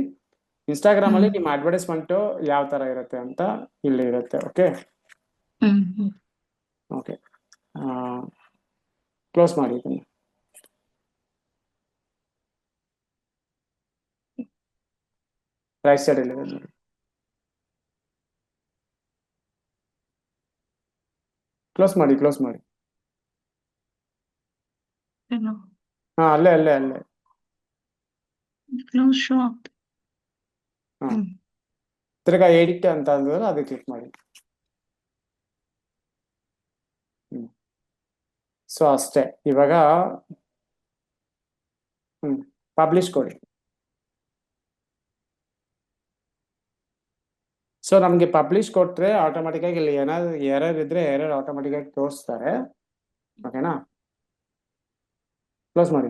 ಇನ್ಸ್ಟಾಗ್ರಾಮ್ ಅಲ್ಲಿ ನಿಮ್ಮ ಅಡ್ವರ್ಟೈಸ್ಮೆಂಟ್ ಯಾವ ತರ ಇರುತ್ತೆ ಅಂತ ಇಲ್ಲಿ ಇರುತ್ತೆ. ಓಕೆ, ಕ್ಲೋಸ್ ಮಾಡಿ ಇದನ್ನ. ರೈಟ್ ಸೈಡ್ ಅಲ್ಲಿ ನೋಡಿ, ಕ್ಲೋಸ್ ಮಾಡಿ. ಅಲ್ಲೇ ತಿರ್ಗಾ ಎಡಿಟ್ ಅಂತ ಅಂದ್ರೆ ಅದು ಕ್ಲಿಕ್ ಮಾಡಿ. ಸೊ ಅಷ್ಟೇ. ಇವಾಗ ಪಬ್ಲಿಷ್ ಕೊಡಿ. ಸೊ ನಮ್ಗೆ ಪಬ್ಲಿಷ್ ಕೊಟ್ರೆ ಆಟೋಮೆಟಿಕ್ ಆಗಿ ಇಲ್ಲಿ ಏನಾದ್ರು ಎರರ್ ಇದ್ರೆ ಎರರ್ ಆಟೋಮೆಟಿಕ್ ಆಗಿ ತೋರಿಸ್ತಾರೆ. ಓಕೆನಾ? ಕ್ಲೋಸ್ ಮಾಡಿ.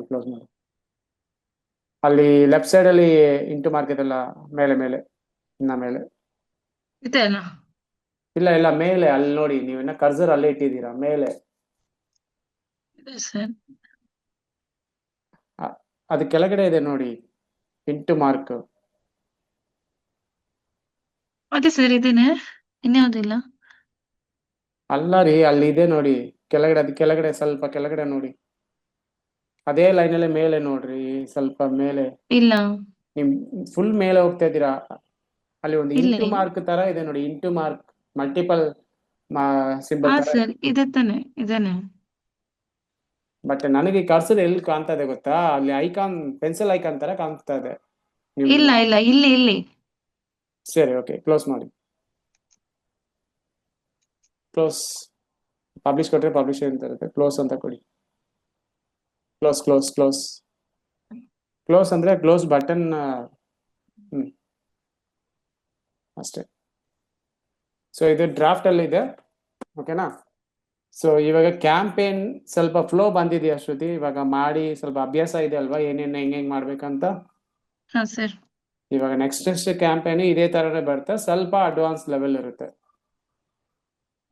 ಅಲ್ಲಿ ಲೆಫ್ಟ್ ಸೈಡ್ ಅಲ್ಲಿ ಇಂಟು ಮಾರ್ಕೆಟ್ ಎಲ್ಲ ಮೇಲೆ ಇನ್ನ ಮೇಲೆ ಇಲ್ಲ ಮೇಲೆ ಅಲ್ಲಿ ನೋಡಿ, ನೀವು ಇನ್ನ ಕರ್ಸರ್ ಅಲ್ಲೇ ಇಟ್ಟಿದ್ದೀರಾ ಮೇಲೆ. ಅದು ಕೆಳಗಡೆ ಇದೆ ನೋಡಿ, ಇಂಟು ಮಾರ್ಕ್. ಅದೇ ಸರ್, ಇದೇನೆ, ಇನ್ಯಾವುದಿಲ್ಲ. ಅಲ್ಲ ರೀ, ಅಲ್ಲಿ ಇದೆ ನೋಡಿ ಕೆಳಗಡೆ. ಅದು ಕೆಳಗಡೆ ಸ್ವಲ್ಪ ಕೆಳಗಡೆ ನೋಡಿ, ಅದೇ ಲೈನಲ್ಲೇ ಮೇಲೆ ನೋಡ್ರಿ, ಸ್ವಲ್ಪ ಮೇಲೆ. ಇಲ್ಲ, ನಿಮ್ ಫುಲ್ ಮೇಲೆ ಹೋಗ್ತಾ ಇದ್ದೀರಾ. ಅಲ್ಲಿ ಒಂದು ಇಂಟು ಮಾರ್ಕ್ ತರ ಇದೆ ನೋಡಿ, ಇಂಟು ಮಾರ್ಕ್ ಮಲ್ಟಿಪಲ್ ಸಿಂಬಲ್ ತರ. ಸರ್ ಇದೆ ತಾನೆ, ಇದೇನೆ. ಬಟ್ ನನಗೆ ಕರ್ಸರ್ ಎಲ್ಲಿ ಕಾಣ್ತಾ ಇದೆ ಗೊತ್ತಾ? ಅಲ್ಲಿ ಐಕಾನ್, ಪೆನ್ಸಿಲ್ ಐಕಾನ್ ತರ ಕಾಣ್ತಾ ಇದೆ. ಇಲ್ಲ ಇಲ್ಲಿ. ಸರಿ, ಓಕೆ, ಕ್ಲೋಸ್ ಮಾಡಿ. ಕ್ಲೋಸ್ ಪಬ್ಲಿಷ್ ಕೊಟ್ಟರೆ ಪಬ್ಲಿಷ್ ಅಂತ ಇರುತ್ತೆ, ಕ್ಲೋಸ್ ಅಂತ ಕೊಡಿ. ಕ್ಲೋಸ್ ಕ್ಲೋಸ್ ಕ್ಲೋಸ್ ಕ್ಲೋಸ್ ಅಂದರೆ ಕ್ಲೋಸ್ ಬಟನ್. ಅಷ್ಟೇ. ಸೊ ಇದು ಡ್ರಾಫ್ಟಲ್ಲಿ ಇದೆ, ಓಕೆನಾ. ಸೊ ಇವಾಗ ಕ್ಯಾಂಪೇನ್ ಸ್ವಲ್ಪ ಫ್ಲೋ ಬಂದಿದೆಯಾ ಶ್ರುತಿ? ಇವಾಗ ಮಾಡಿ ಸ್ವಲ್ಪ ಅಭ್ಯಾಸ ಇದೆ ಅಲ್ವಾ, ಏನೇನು ಹೆಂಗೆ ಮಾಡ್ಬೇಕಂತ. ಹಾ ಸರ್. ಇವಾಗ ನೆಕ್ಸ್ಟ್ ಕ್ಯಾಂಪೇನ್ ಇದೇ ತರನೇ ಬರುತ್ತೆ, ಸ್ವಲ್ಪ ಅಡ್ವಾನ್ಸ್ ಲೆವೆಲ್ ಇರುತ್ತೆ,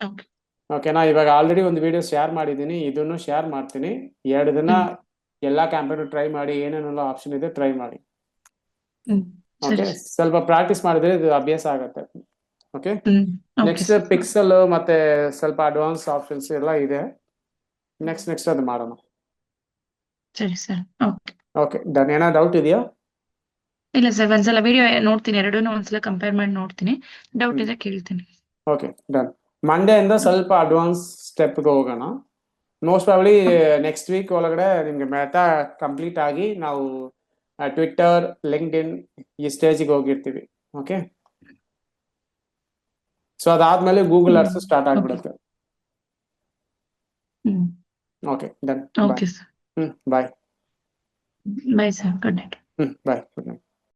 ಓಕೆ. ಓಕೆನಾ. ಇವಾಗ ಆಲ್ರೆಡಿ ಒಂದು ವಿಡಿಯೋ ಶೇರ್ ಮಾಡಿದ್ದೀನಿ, ಇದನ್ನು ಶೇರ್ ಮಾಡ್ತೀನಿ. 2 ದಿನ ಎಲ್ಲಾ ಕ್ಯಾಂಪೇನ್ ಟ್ರೈ ಮಾಡಿ, ಏನೇನೆಲ್ಲ ಆಪ್ಷನ್ ಇದೆ ಟ್ರೈ ಮಾಡಿ. ಓಕೆ, ಸರಿ. ಸ್ವಲ್ಪ ಪ್ರಾಕ್ಟೀಸ್ ಮಾಡಿದ್ರೆ ಇದು ಅಭ್ಯಾಸ ಆಗುತ್ತೆ. Okay, okay next sir. Pixel ಮತ್ತೆ ಸ್ವಲ್ಪ ಅಡ್ವಾನ್ಸ್ ಆಪ್ಷನ್ಸ್ ಎಲ್ಲ ಇದೆ. ನೆಕ್ಸ್ಟ್ ಅದು ಮಾಡೋಣ. ಸರಿ ಸರ್. ಓಕೆ. Okay done. ಏನೋ ಡೌಟ್ ಇದೆಯಾ? ಇಲ್ಲ ಸರ್, ಒಂದ್ಸಲ ವಿಡಿಯೋ ನೋಡ್ತೀನಿ, ಎರಡನ್ನೂ ಒಂದ್ಸಲ ಕಂಪೇರ್ ಮಾಡಿ ನೋಡ್ತೀನಿ, ಡೌಟ್ ಇದೆ ಕೇಳ್ತೀನಿ. Okay done. ಮಂಡೆಯಿಂದ ಸ್ವಲ್ಪ ಅಡ್ವಾನ್ಸ್ ಸ್ಟೆಪ್ಗೆ ಹೋಗೋಣ. ಮೋಸ್ಟ್ ಪ್ರಾಬ್ಲಿ ನೆಕ್ಸ್ಟ್ ವೀಕ್ ಒಳಗಡೆ ನಿಮ್ಗೆ ಮೆಟಾ ಕಂಪ್ಲೀಟ್ ಆಗಿ ನಾವು ಟ್ವಿಟ್ಟರ್, ಲಿಂಕ್ಡ್ಇನ್ ಈ ಸ್ಟೇಜಿಗೆ ಹೋಗಿರ್ತೀವಿ. ಓಕೆ, ಸೊ ಅದಾದ್ಮೇಲೆ ಗೂಗಲ್ ಅರ್ಸ್ ಸ್ಟಾರ್ಟ್ ಆಗ್ಬಿಡುತ್ತೆ. Okay done. Okay sir. Bye. Bye sir, good night. Bye, good night.